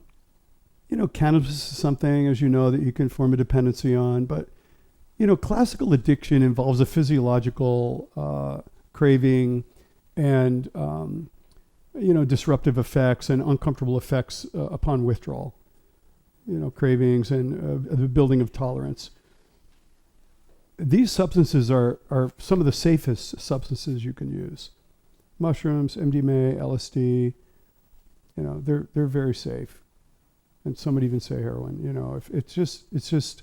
Cannabis is something, as you know, that you can form a dependency on, but classical addiction involves a physiological craving and disruptive effects and uncomfortable effects upon withdrawal. Cravings and the building of tolerance. These substances are some of the safest substances you can use. Mushrooms, MDMA, LSD, they're very safe. And some would even say heroin. It's just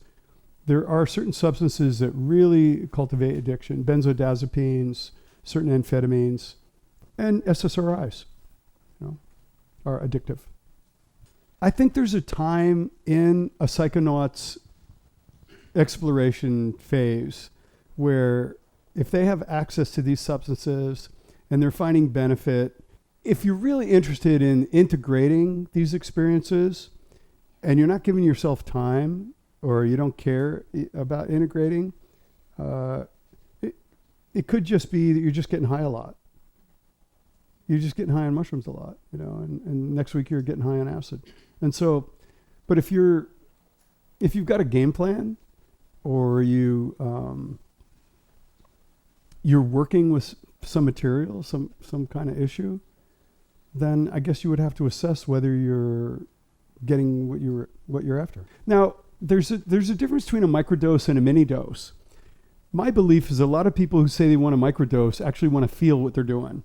there are certain substances that really cultivate addiction. Benzodiazepines, certain amphetamines, and SSRIs, are addictive. I think there's a time in a psychonaut's exploration phase where if they have access to these substances and they're finding benefit, if you're really interested in integrating these experiences and you're not giving yourself time or you don't care about integrating, it could just be that you're just getting high a lot. You're just getting high on mushrooms a lot, and next week you're getting high on acid. And so, but if you've got a game plan, or you're working with some material, some kind of issue, then I guess you would have to assess whether you're getting what you're after. Now, there's a difference between a microdose and a mini dose. My belief is a lot of people who say they want a microdose actually want to feel what they're doing,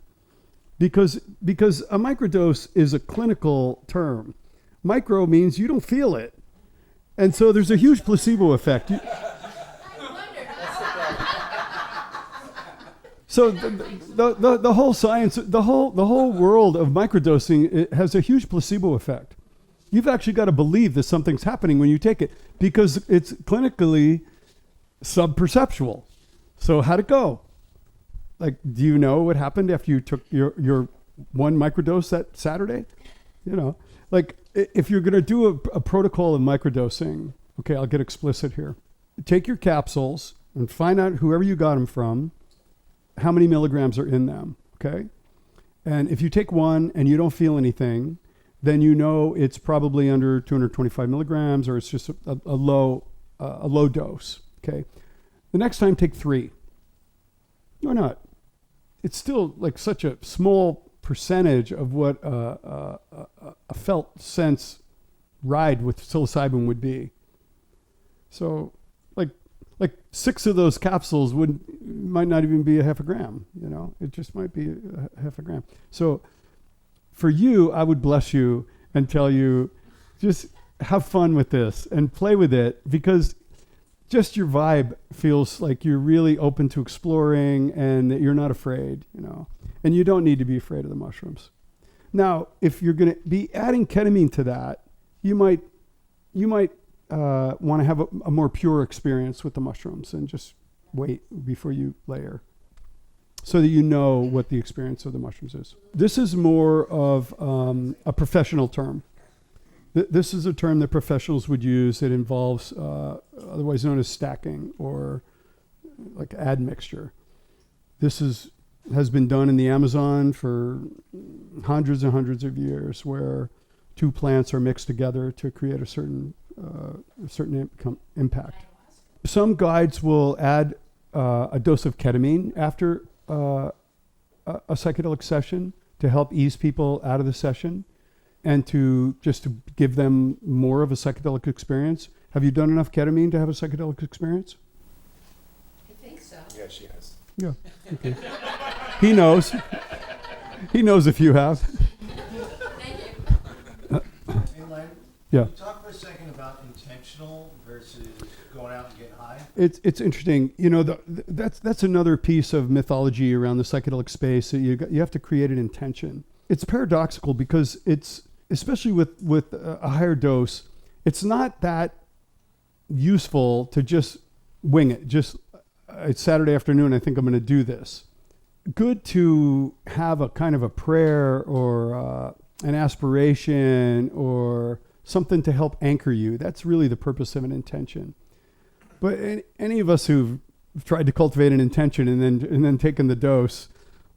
because a microdose is a clinical term. Micro means you don't feel it. And so there's a huge placebo effect. So the whole science, the whole world of microdosing, it has a huge placebo effect. You've actually got to believe that something's happening when you take it because it's clinically subperceptual. So how'd it go? Like, do you know what happened after you took your one microdose that Saturday? Like if you're going to do a protocol of microdosing, okay, I'll get explicit here. Take your capsules and find out whoever you got them from, how many milligrams are in them, okay? And if you take one and you don't feel anything, then it's probably under 225 milligrams or it's just a low dose, okay? The next time, take 3. Why not? It's still like such a small percentage of what a felt sense ride with psilocybin would be. So like 6 of those capsules might not even be a half a gram, you know, it just might be a half a gram. So for you, I would bless you and tell you, just have fun with this and play with it, because just your vibe feels like you're really open to exploring and that you're not afraid, you know, and you don't need to be afraid of the mushrooms. Now, if you're going to be adding ketamine to that, you might want to have a more pure experience with the mushrooms and just wait before you layer, so that you know what the experience of the mushrooms is. This is more of a professional term. This is a term that professionals would use. It involves, otherwise known as stacking or like admixture. This has been done in the Amazon for hundreds and hundreds of years, where 2 plants are mixed together to create a certain impact. Some guides will add a dose of ketamine after a psychedelic session to help ease people out of the session and to give them more of a psychedelic experience. Have you done enough ketamine to have a psychedelic experience? I think so. Yeah, she has. Yeah. Okay. He knows. He knows if you have. Thank you. Hey, Len, Yeah. can you talk for a second about intentional versus going out and getting high? It's interesting. You know, that's another piece of mythology around the psychedelic space. That you have to create an intention. It's paradoxical because it's, especially with a higher dose, it's not that useful to just wing it. Just it's Saturday afternoon, I think I'm going to do this. Good to have a kind of a prayer or an aspiration or something to help anchor you. That's really the purpose of an intention. But any of us who've tried to cultivate an intention and then taken the dose,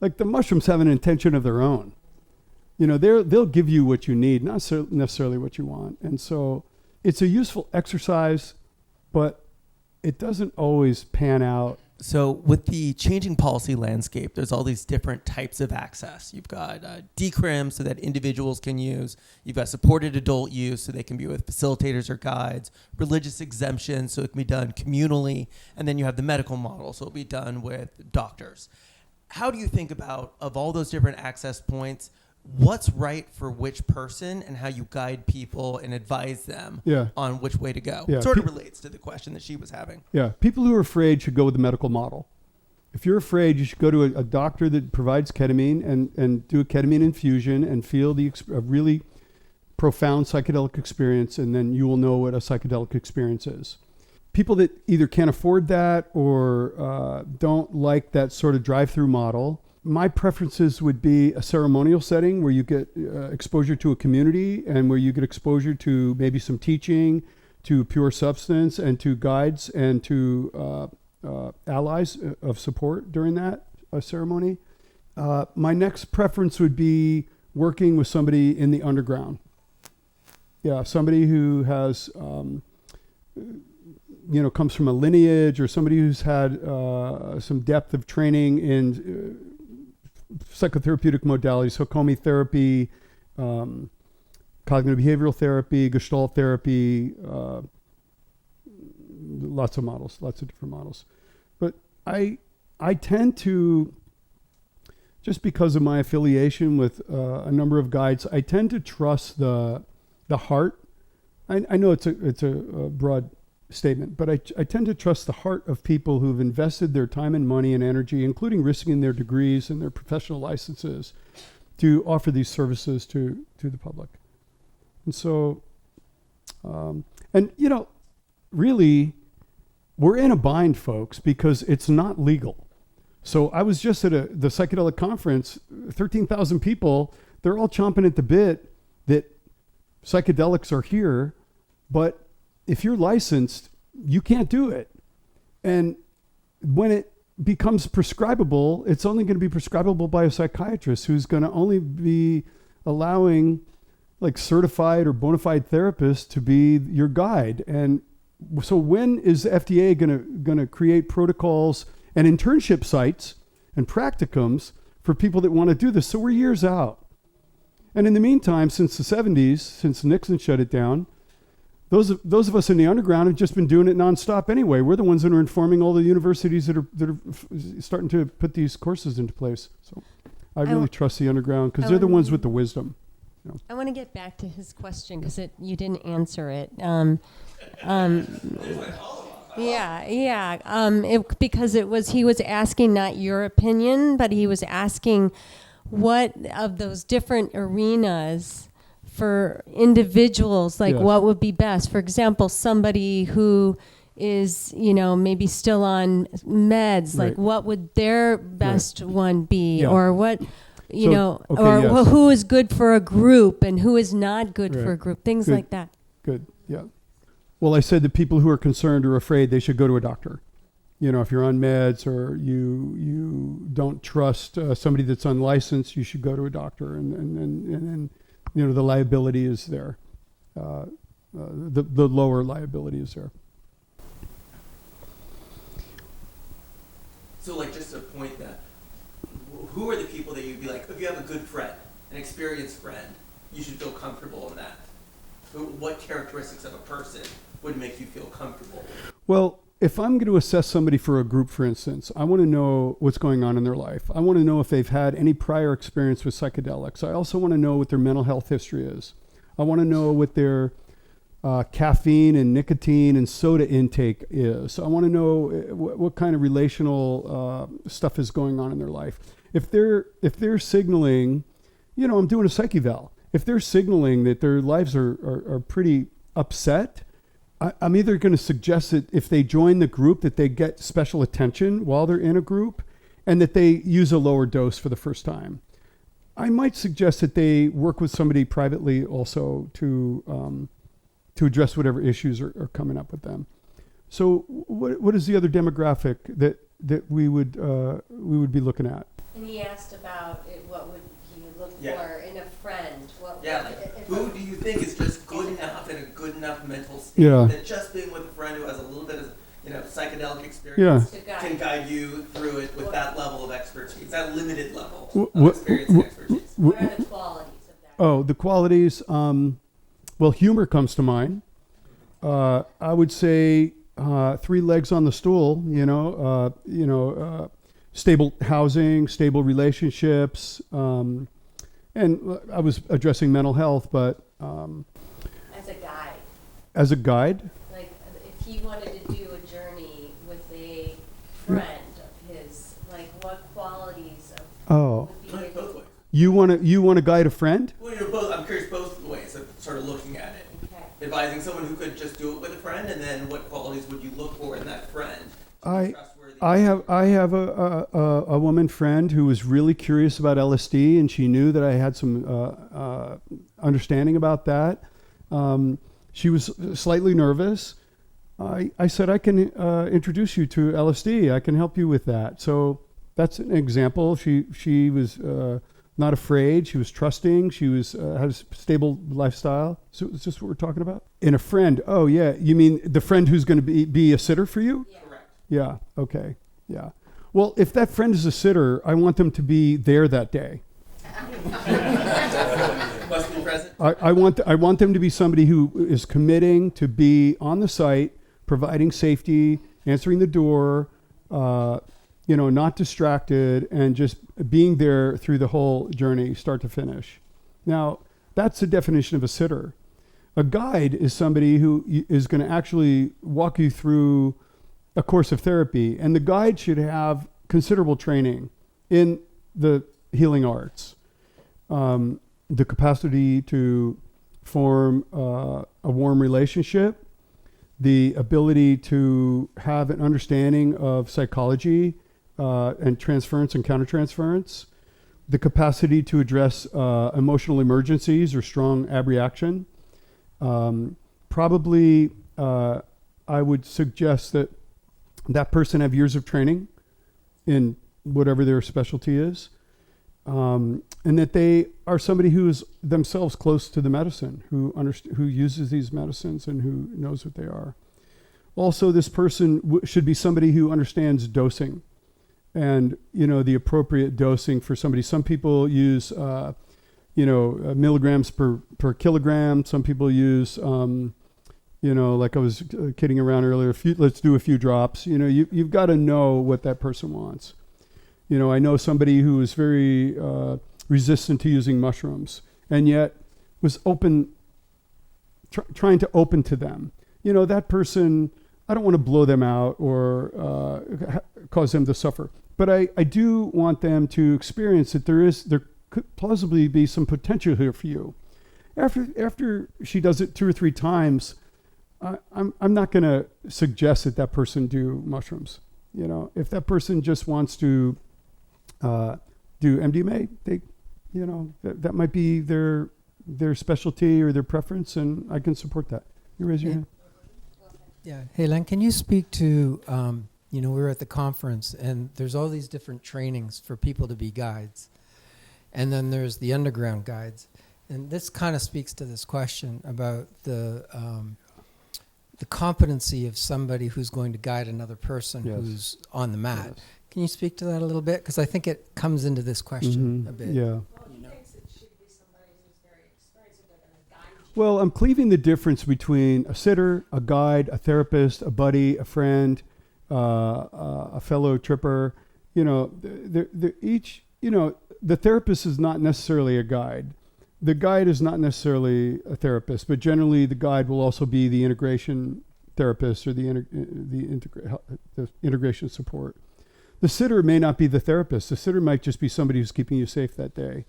like the mushrooms have an intention of their own. You know, they'll give you what you need, not necessarily what you want. And so it's a useful exercise, but it doesn't always pan out. So with the changing policy landscape, there's all these different types of access. You've got decrim so that individuals can use. You've got supported adult use so they can be with facilitators or guides. Religious exemption so it can be done communally. And then you have the medical model so it'll be done with doctors. How do you think about, of all those different access points, what's right for which person and how you guide people and advise them on which way to go? Yeah. Sort of relates to the question that she was having. Yeah. People who are afraid should go with the medical model. If you're afraid, you should go to a doctor that provides ketamine and do a ketamine infusion and feel a really profound psychedelic experience, and then you will know what a psychedelic experience is. People that either can't afford that or don't like that sort of drive-through model, my preferences would be a ceremonial setting where you get exposure to a community and where you get exposure to maybe some teaching, to pure substance, and to guides and to allies of support during that ceremony. My next preference would be working with somebody in the underground. Yeah, somebody who has, comes from a lineage, or somebody who's had some depth of training in psychotherapeutic modalities, Hakomi therapy, cognitive behavioral therapy, Gestalt therapy, lots of different models. But I tend to, just because of my affiliation with a number of guides, I tend to trust the heart. I know it's a broad statement, but I tend to trust the heart of people who've invested their time and money and energy, including risking their degrees and their professional licenses, to offer these services to the public. And so, really, we're in a bind, folks, because it's not legal. So I was just at the psychedelic conference, 13,000 people, they're all chomping at the bit that psychedelics are here, but if you're licensed, you can't do it. And when it becomes prescribable, it's only going to be prescribable by a psychiatrist who's going to only be allowing like certified or bona fide therapists to be your guide. And so when is the FDA going to create protocols and internship sites and practicums for people that want to do this. So we're years out. And in the meantime, since the 70s, since Nixon shut it down, those of us in the underground have just been doing it nonstop anyway. We're the ones that are informing all the universities that are starting to put these courses into place. So I really trust the underground because they're the ones with the wisdom. You know. I want to get back to his question because you didn't answer it. Because he was asking not your opinion, but he was asking what of those different arenas for individuals, like what would be best. For example, somebody who is, maybe still on meds, like what would their best one be, or what, who is good for a group and who is not good for a group, things like that. Good, yeah. Well, I said that people who are concerned or afraid, they should go to a doctor. If you're on meds or you don't trust somebody that's unlicensed, you should go to a doctor, and the liability is there. The lower liability is there. So, just to point that, who are the people that you'd be like, if you have a good friend, an experienced friend, you should feel comfortable in that? What characteristics of a person would make you feel comfortable? Well, if I'm going to assess somebody for a group, for instance, I want to know what's going on in their life. I want to know if they've had any prior experience with psychedelics. I also want to know what their mental health history is. I want to know what their caffeine and nicotine and soda intake is. So I want to know what kind of relational stuff is going on in their life. If they're signaling, I'm doing a psych eval. If they're signaling that their lives are pretty upset, I'm either going to suggest that if they join the group that they get special attention while they're in a group and that they use a lower dose for the first time. I might suggest that they work with somebody privately also to address whatever issues are coming up with them. So what is the other demographic that we would be looking at? And he asked about what would he look for in a friend? Who do you think is just good enough in a good enough mental state that just being with a friend who has a little bit of psychedelic experience can guide you through it with that level of expertise, that limited level of experience and expertise? What are the qualities of that? Oh, the qualities. Well, humor comes to mind. I would say 3 legs on the stool. Stable housing, stable relationships. And I was addressing mental health, but as a guide. As a guide? Like if he wanted to do a journey with a friend of his, like what qualities would be both ways. You want to guide a friend? Well, both. I'm curious both ways of sort of looking at it. Okay. Advising someone who could just do it with a friend, and then what qualities would you look for in that friend? I have a woman friend who was really curious about LSD, and she knew that I had some understanding about that. She was slightly nervous. I said, I can introduce you to LSD. I can help you with that. So that's an example. She was not afraid. She was trusting. She was had a stable lifestyle. So is this what we're talking about? In a friend. Oh yeah, you mean the friend who's going to be a sitter for you? Yeah. Yeah. Okay. Yeah. Well, if that friend is a sitter, I want them to be there that day. Must be present. I want them to be somebody who is committing to be on the site, providing safety, answering the door, not distracted, and just being there through the whole journey, start to finish. Now, that's the definition of a sitter. A guide is somebody who is going to actually walk you through a course of therapy, and the guide should have considerable training in the healing arts, the capacity to form a warm relationship, the ability to have an understanding of psychology and transference and countertransference, the capacity to address emotional emergencies or strong abreaction. Probably, I would suggest that person have years of training in whatever their specialty is, and that they are somebody who is themselves close to the medicine, who uses these medicines and who knows what they are. Also, this person should be somebody who understands dosing and the appropriate dosing for somebody. Some people use milligrams per kilogram. Some people use like I was kidding around earlier, let's do a few drops. You've got to know what that person wants. I know somebody who is very resistant to using mushrooms, and yet was trying to open to them. That person, I don't want to blow them out or cause them to suffer, but I do want them to experience that there could plausibly be some potential here for you. After she does it 2 or 3 times, I'm not going to suggest that person do mushrooms. If that person just wants to do MDMA, that might be their specialty or their preference, and I can support that. You raise your hand. Yeah. Hey, Len, can you speak to, we were at the conference, and there's all these different trainings for people to be guides. And then there's the underground guides. And this kind of speaks to this question about the competency of somebody who's going to guide another person who's on the mat. Yes. Can you speak to that a little bit? Because I think it comes into this question a bit. Yeah. Well, I'm cleaving the difference between a sitter, a guide, a therapist, a buddy, a friend, a fellow tripper. They're each, the therapist is not necessarily a guide. The guide is not necessarily a therapist, but generally the guide will also be the integration therapist or the integration support. The sitter may not be the therapist. The sitter might just be somebody who's keeping you safe that day.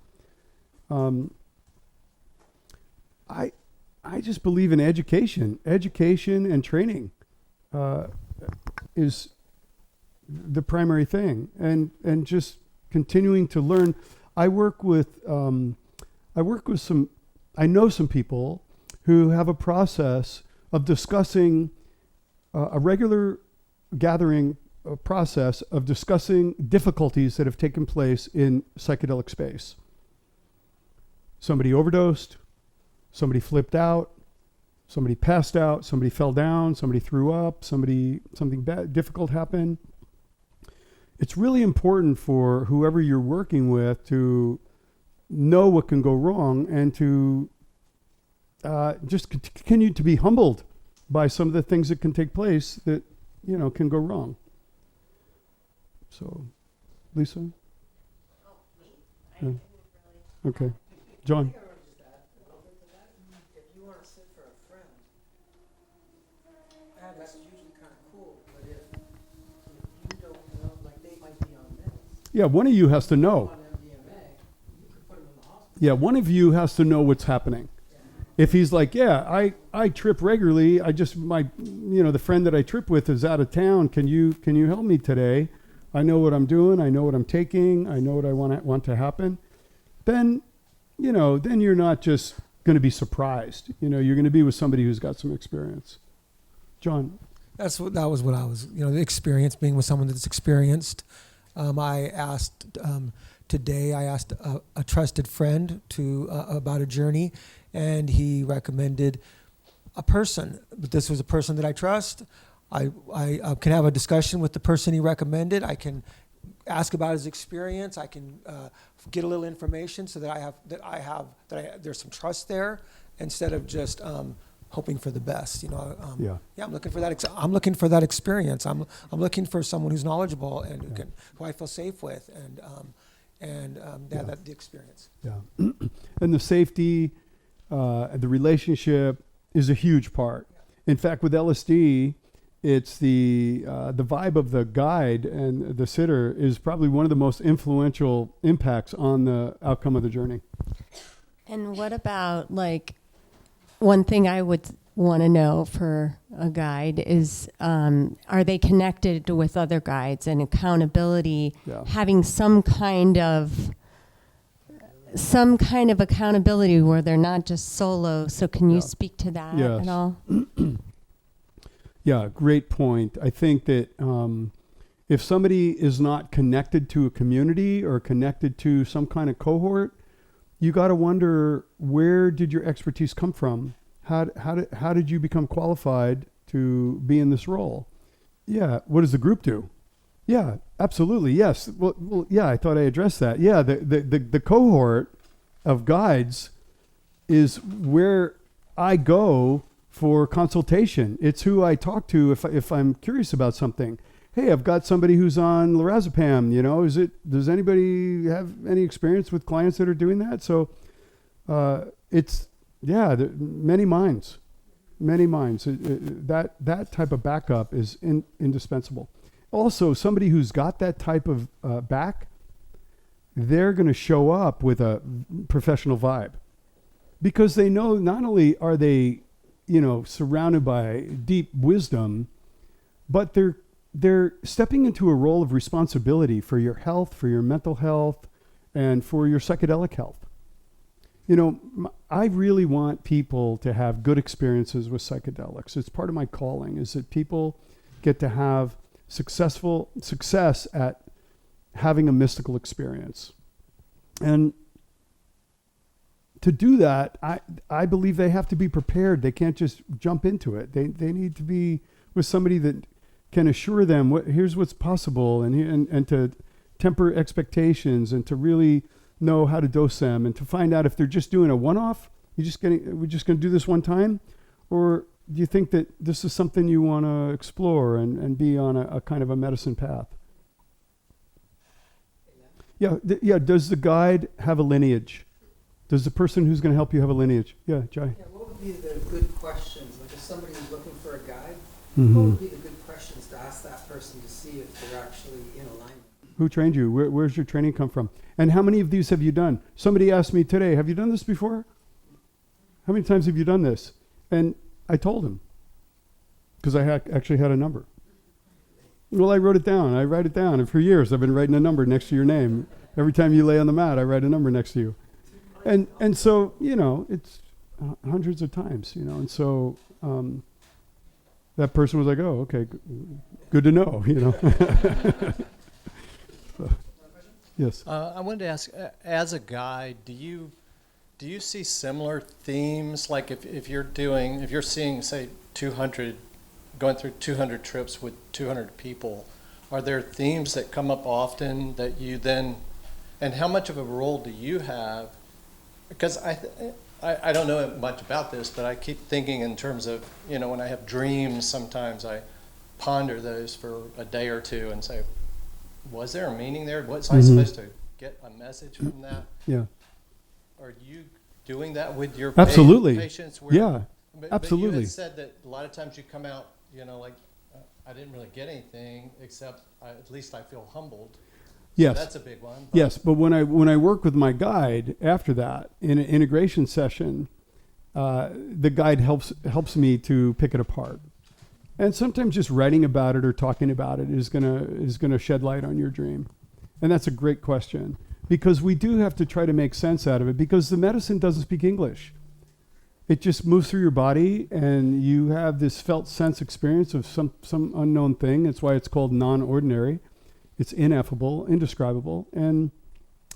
I just believe in education. Education and training is the primary thing, and just continuing to learn. I know some people who have a process of discussing a regular gathering process of discussing difficulties that have taken place in psychedelic space. Somebody overdosed, somebody flipped out, somebody passed out, somebody fell down, somebody threw up, something difficult happened. It's really important for whoever you're working with to know what can go wrong and to just continue to be humbled by some of the things that can take place that can go wrong. So, Lisa? Oh, me? I Yeah. didn't really. Okay. John? If you want to sit for a friend, that's usually kind of cool. But if you don't know, like they might be on meds. Yeah, one of you has to know. On MDMA, you could put them in the hospital. Yeah, one of you has to know what's happening. If he's like, yeah, I trip regularly. I just, the friend that I trip with is out of town. Can you help me today? I know what I'm doing. I know what I'm taking. I know what I want to happen. Then you're not just going to be surprised. You're going to be with somebody who's got some experience. John. That was what I was, the experience, being with someone that's experienced. I asked today, a trusted friend about a journey, and he recommended a person. But this was a person that I trust. I can have a discussion with the person he recommended. I can ask about his experience. I can get a little information so that there's some trust there, instead of just hoping for the best. I'm looking for that. I'm looking for that experience. I'm looking for someone who's knowledgeable and who I feel safe with, and that the experience. Yeah, and the safety, the relationship is a huge part. In fact, with LSD, it's the vibe of the guide and the sitter is probably one of the most influential impacts on the outcome of the journey. And what about, one thing I would want to know for a guide is, are they connected with other guides, and accountability, having some kind of accountability where they're not just solo. So can you speak to that at all? Yeah, great point. I think that if somebody is not connected to a community or connected to some kind of cohort, you got to wonder, where did your expertise come from? How did you become qualified to be in this role? Yeah, what does the group do? Yeah, absolutely. Yes. Well, yeah, I thought I addressed that. Yeah, the cohort of guides is where I go for consultation. It's who I talk to if I'm curious about something. Hey, I've got somebody who's on lorazepam, does anybody have any experience with clients that are doing that? So many minds. That type of backup is indispensable. Also, somebody who's got that type of back, they're going to show up with a professional vibe because they know not only are they, surrounded by deep wisdom, but they're stepping into a role of responsibility for your health, for your mental health, and for your psychedelic health. I really want people to have good experiences with psychedelics. It's part of my calling is that people get to have success at having a mystical experience. And to do that, I believe they have to be prepared. They can't just jump into it. They need to be with somebody that can assure them here's what's possible and to temper expectations and to really know how to dose them and to find out if they're just doing a one-off, we're just going to do this one time, or do you think that this is something you want to explore and be on a kind of a medicine path? Yeah. Does the guide have a lineage? Does the person who's going to help you have a lineage? Yeah, Jai. Yeah, what would be the good questions? Like if somebody was looking for a guide, Mm-hmm. what would be the good questions to ask that person to see if they're actually in alignment? Who trained you? Where's your training come from? And how many of these have you done? Somebody asked me today, have you done this before? How many times have you done this? And I told him because I actually had a number. Well, I wrote it down. I write it down. And for years, I've been writing a number next to your name. Every time you lay on the mat, I write a number next to you. And so, it's hundreds of times, and so that person was like, oh, okay, good to know, So, yes. I wanted to ask, as a guide, do you see similar themes? Like if you're seeing, say, 200, going through 200 trips with 200 people, are there themes that come up often that you then, and how much of a role do you have? Because I don't know much about this, but I keep thinking in terms of, when I have dreams, sometimes I ponder those for a day or two and say, was there a meaning there? Was I supposed to get a message from that? Yeah. Are you doing that with your Absolutely. patients? Yeah, But absolutely. you had said that a lot of times you come out, I didn't really get anything, except at least I feel humbled. Yes. So that's a big one. Yes, but when I work with my guide after that in an integration session, the guide helps me to pick it apart. And sometimes just writing about it or talking about it is gonna shed light on your dream. And that's a great question because we do have to try to make sense out of it because the medicine doesn't speak English. It just moves through your body and you have this felt sense experience of some unknown thing. That's why it's called non-ordinary. It's ineffable, indescribable. And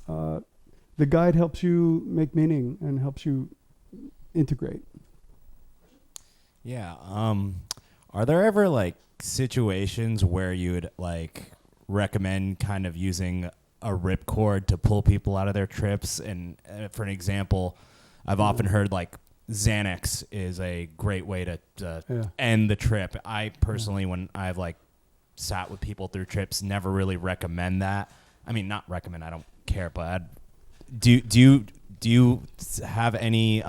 the guide helps you make meaning and helps you integrate. Yeah. Are there ever situations where you would recommend kind of using a ripcord to pull people out of their trips? And for an example, I've often heard Xanax is a great way to end the trip. I personally, when I've sat with people through trips, never really recommend that. I mean, not recommend, I don't care, but do you have any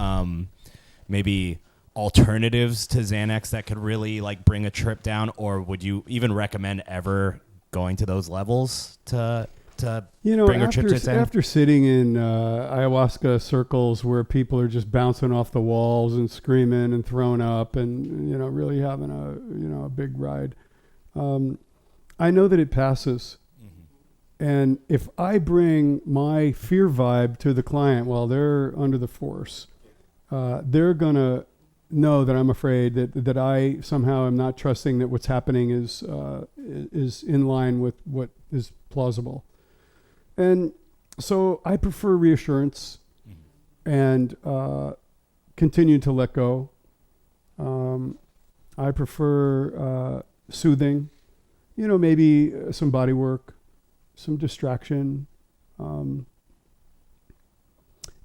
maybe alternatives to Xanax that could really bring a trip down, or would you even recommend ever going to those levels to bring a trip to after sitting in ayahuasca circles where people are just bouncing off the walls and screaming and throwing up and really having a big ride, I know that it passes. Mm-hmm. And if I bring my fear vibe to the client while they're under the force, they're gonna know that I'm afraid that I somehow am not trusting that what's happening is in line with what is plausible. And so I prefer reassurance and continue to let go. I prefer soothing. maybe some body work, some distraction,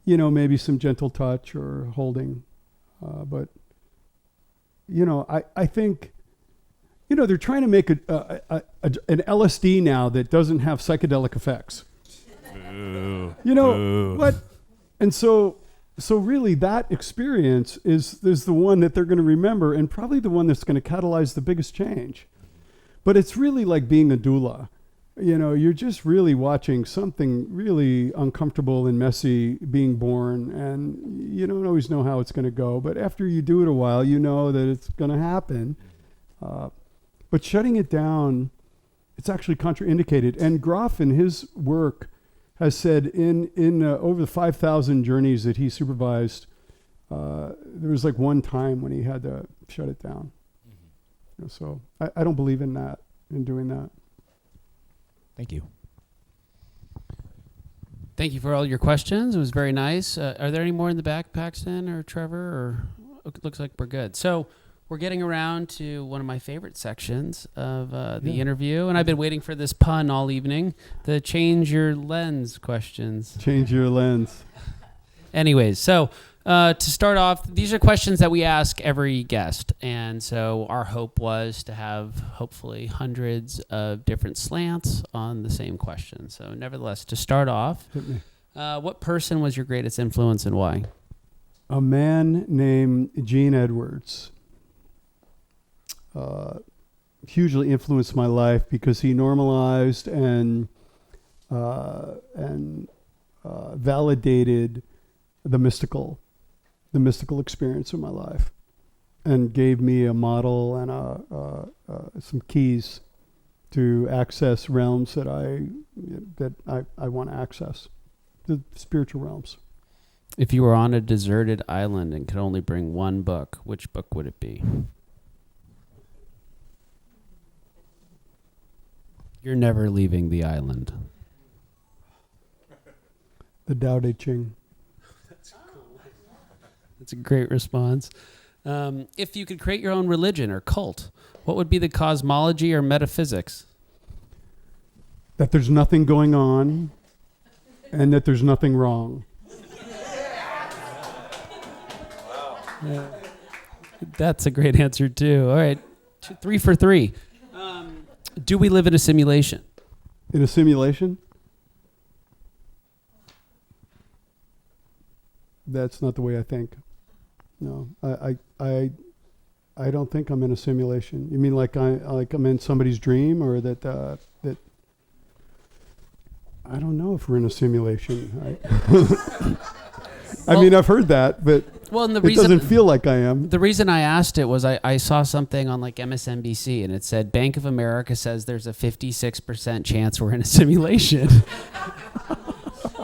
maybe some gentle touch or holding. But, I think, they're trying to make an LSD now that doesn't have psychedelic effects. Ooh. What? And so really that experience is the one that they're going to remember, and probably the one that's going to catalyze the biggest change. But it's really like being a doula. You're just really watching something really uncomfortable and messy being born, and you don't always know how it's going to go. But after you do it a while, you know that it's going to happen. But shutting it down, it's actually contraindicated. And Groff in his work has said in over the 5,000 journeys that he supervised, there was like one time when he had to shut it down. So I don't believe in that, in doing that. Thank you. Thank you for all your questions. It was very nice. Are there any more in the back, Paxton or Trevor? Or it looks like we're good. So we're getting around to one of my favorite sections of the interview, and I've been waiting for this pun all evening, the change your lens questions. Change your lens. Anyways, so to start off, these are questions that we ask every guest, and so our hope was to have hopefully hundreds of different slants on the same question. So nevertheless, to start off, what person was your greatest influence and why? A man named Gene Edwards. Hugely influenced my life because he normalized and validated the mystical experience of my life, and gave me a model and some keys to access realms that I want to access, the spiritual realms. If you were on a deserted island and could only bring one book, which book would it be? You're never leaving the island. The Tao Te Ching. That's a great response. If you could create your own religion or cult, what would be the cosmology or metaphysics? That there's nothing going on and that there's nothing wrong. Yeah. That's a great answer too. All right, 3 for 3. Do we live in a simulation? In a simulation? That's not the way I think. No, I don't think I'm in a simulation. You mean like I'm in somebody's dream, or that I don't know if we're in a simulation. I mean, I've heard that, but it doesn't feel like I am. The reason I asked it was I saw something on like MSNBC, and it said Bank of America says there's a 56% chance we're in a simulation.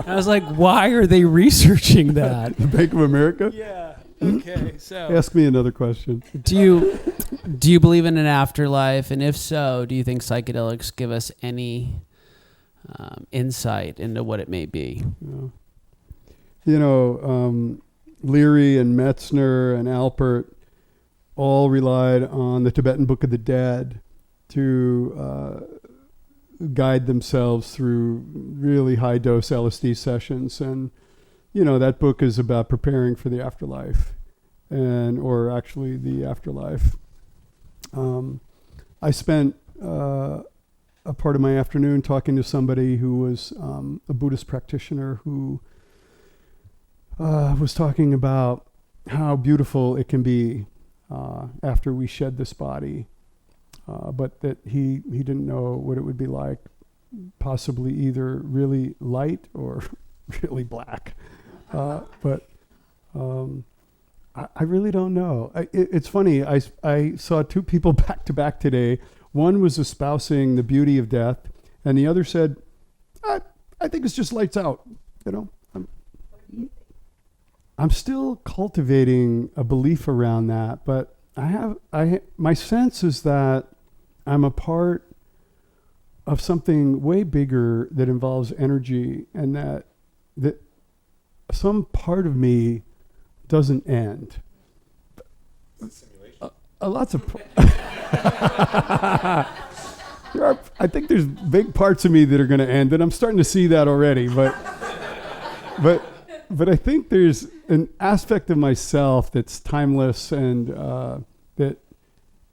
I was like, why are they researching that? Bank of America? Yeah. Okay. So ask me another question. Do you believe in an afterlife? And if so, do you think psychedelics give us any insight into what it may be? Yeah. Leary and Metzner and Alpert all relied on the Tibetan Book of the Dead to guide themselves through really high dose LSD sessions. And, that book is about preparing for the afterlife or actually the afterlife. I spent a part of my afternoon talking to somebody who was a Buddhist practitioner who was talking about how beautiful it can be after we shed this body, but that he didn't know what it would be like, possibly either really light or really black. But I really don't know. It's funny, I saw two people back to back today. One was espousing the beauty of death, and the other said, I think it's just lights out, I'm still cultivating a belief around that, but my sense is that I'm a part of something way bigger that involves energy, and that some part of me doesn't end. Lots of I think there's big parts of me that are going to end, and I'm starting to see that already. But I think there's an aspect of myself that's timeless, and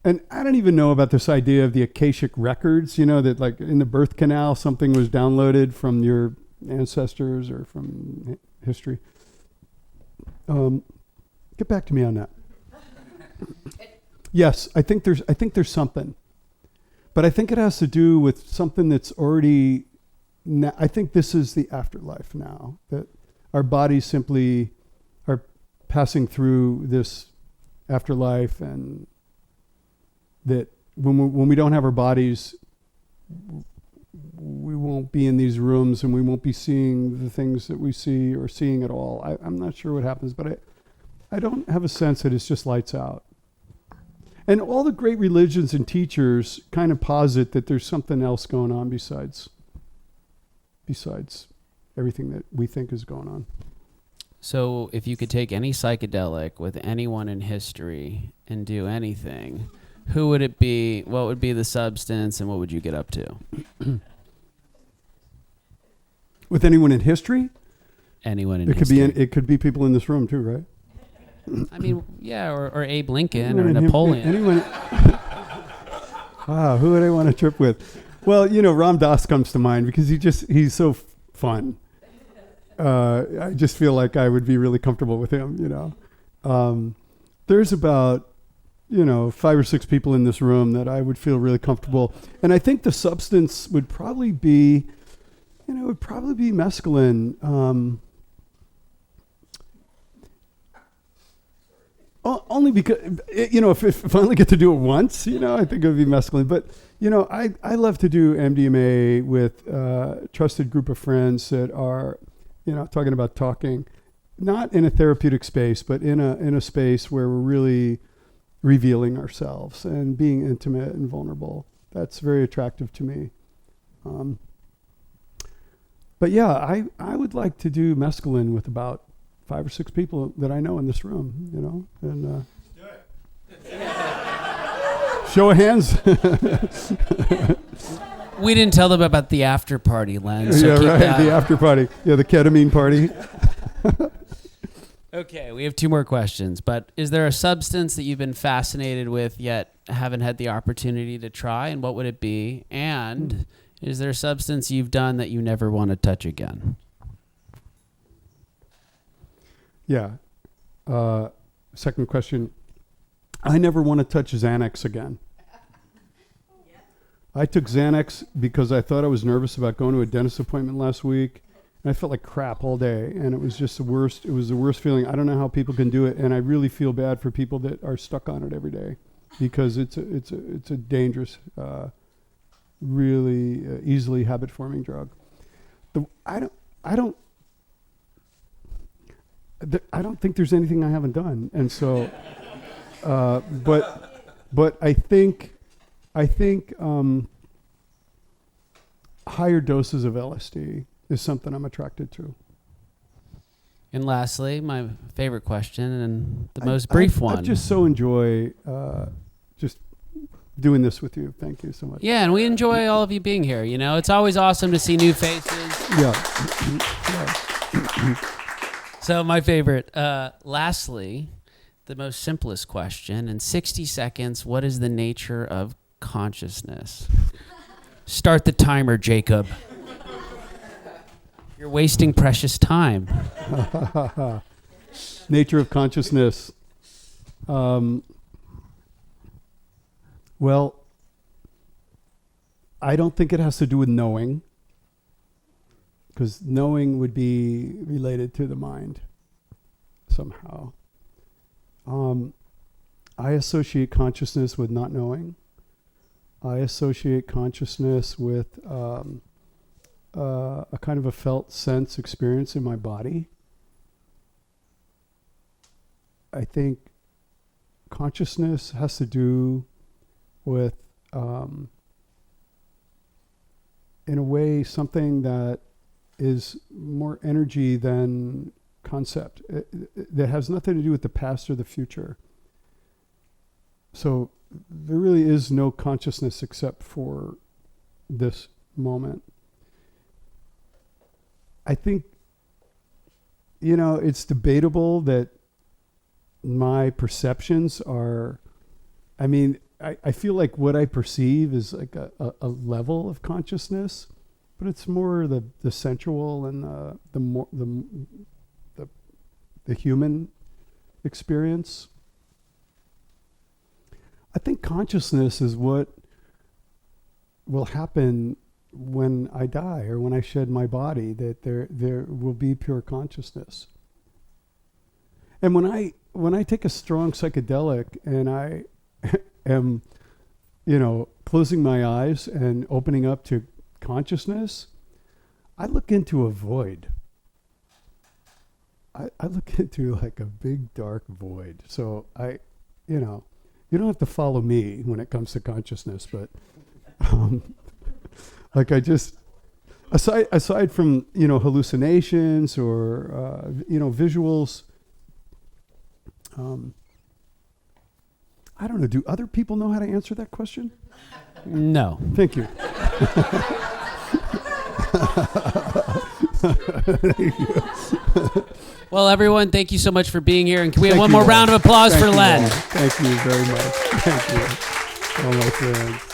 and I don't even know about this idea of the akashic records. You know, that like in the birth canal, something was downloaded from your ancestors or from history. Get back to me on that. Yes, I think there's something, but I think it has to do with something that's already. I think this is the afterlife now, that our bodies simply are passing through this afterlife, and that when we don't have our bodies, we won't be in these rooms, and we won't be seeing the things that we see or seeing at all. I'm not sure what happens, but I don't have a sense that it's just lights out. And all the great religions and teachers kind of posit that there's something else going on besides everything that we think is going on. So if you could take any psychedelic with anyone in history and do anything, who would it be? What would be the substance, and what would you get up to? With anyone in history? Anyone in history. It could be people in this room too, right? I mean, yeah, or Abe Lincoln or Napoleon. Anyone? Who would I want to trip with? Well, Ram Dass comes to mind because he's so fun. I just feel like I would be really comfortable with him, There's about, 5 or 6 people in this room that I would feel really comfortable. And I think the substance would probably be, mescaline. Only because, if I only get to do it once, I think it would be mescaline. But, I love to do MDMA with a trusted group of friends that are, talking, not in a therapeutic space, but in a space where we're really revealing ourselves and being intimate and vulnerable. That's very attractive to me. But yeah, I would like to do mescaline with about 5 or 6 people that I know in this room, and do it. Show of hands. We didn't tell them about the after party, Len. So yeah, right. The after party. Yeah, the ketamine party. Okay, we have 2 more questions. But is there a substance that you've been fascinated with yet haven't had the opportunity to try, and what would it be? And is there a substance you've done that you never want to touch again? Yeah. Second question. I never want to touch Xanax again. I took Xanax because I thought I was nervous about going to a dentist appointment last week. And I felt like crap all day. And it was just the worst. It was the worst feeling. I don't know how people can do it. And I really feel bad for people that are stuck on it every day, because it's a dangerous, really easily habit-forming drug. I don't think there's anything I haven't done. And so, but I think higher doses of LSD is something I'm attracted to. And lastly, my favorite question and the most brief one. I just so enjoy just doing this with you. Thank you so much. Yeah, and we enjoy all of you being here. It's always awesome to see new faces. Yeah. So my favorite, lastly, the most simplest question. In 60 seconds, what is the nature of consciousness? Start the timer, Jacob. You're wasting precious time. Nature of consciousness. Well, I don't think it has to do with knowing, because knowing would be related to the mind somehow. I associate consciousness with not knowing. I associate consciousness with a kind of a felt sense experience in my body. I think consciousness has to do with, in a way, something that is more energy than concept. That has nothing to do with the past or the future. So there really is no consciousness except for this moment. I think, it's debatable that my perceptions are, I feel like what I perceive is like a level of consciousness, but it's more the sensual and the human experience. I think consciousness is what will happen when I die or when I shed my body, that there will be pure consciousness. And when I take a strong psychedelic and I am, closing my eyes and opening up to consciousness, I look into a void. I look into like a big dark void. So you don't have to follow me when it comes to consciousness, but like I just, aside from, hallucinations or, visuals, I don't know. Do other people know how to answer that question? No. Thank you. Well, everyone, thank you so much for being here. And can we have Thank one you more all. round of applause Thank for you Len? all. Thank you very much. Thank you. All my friends.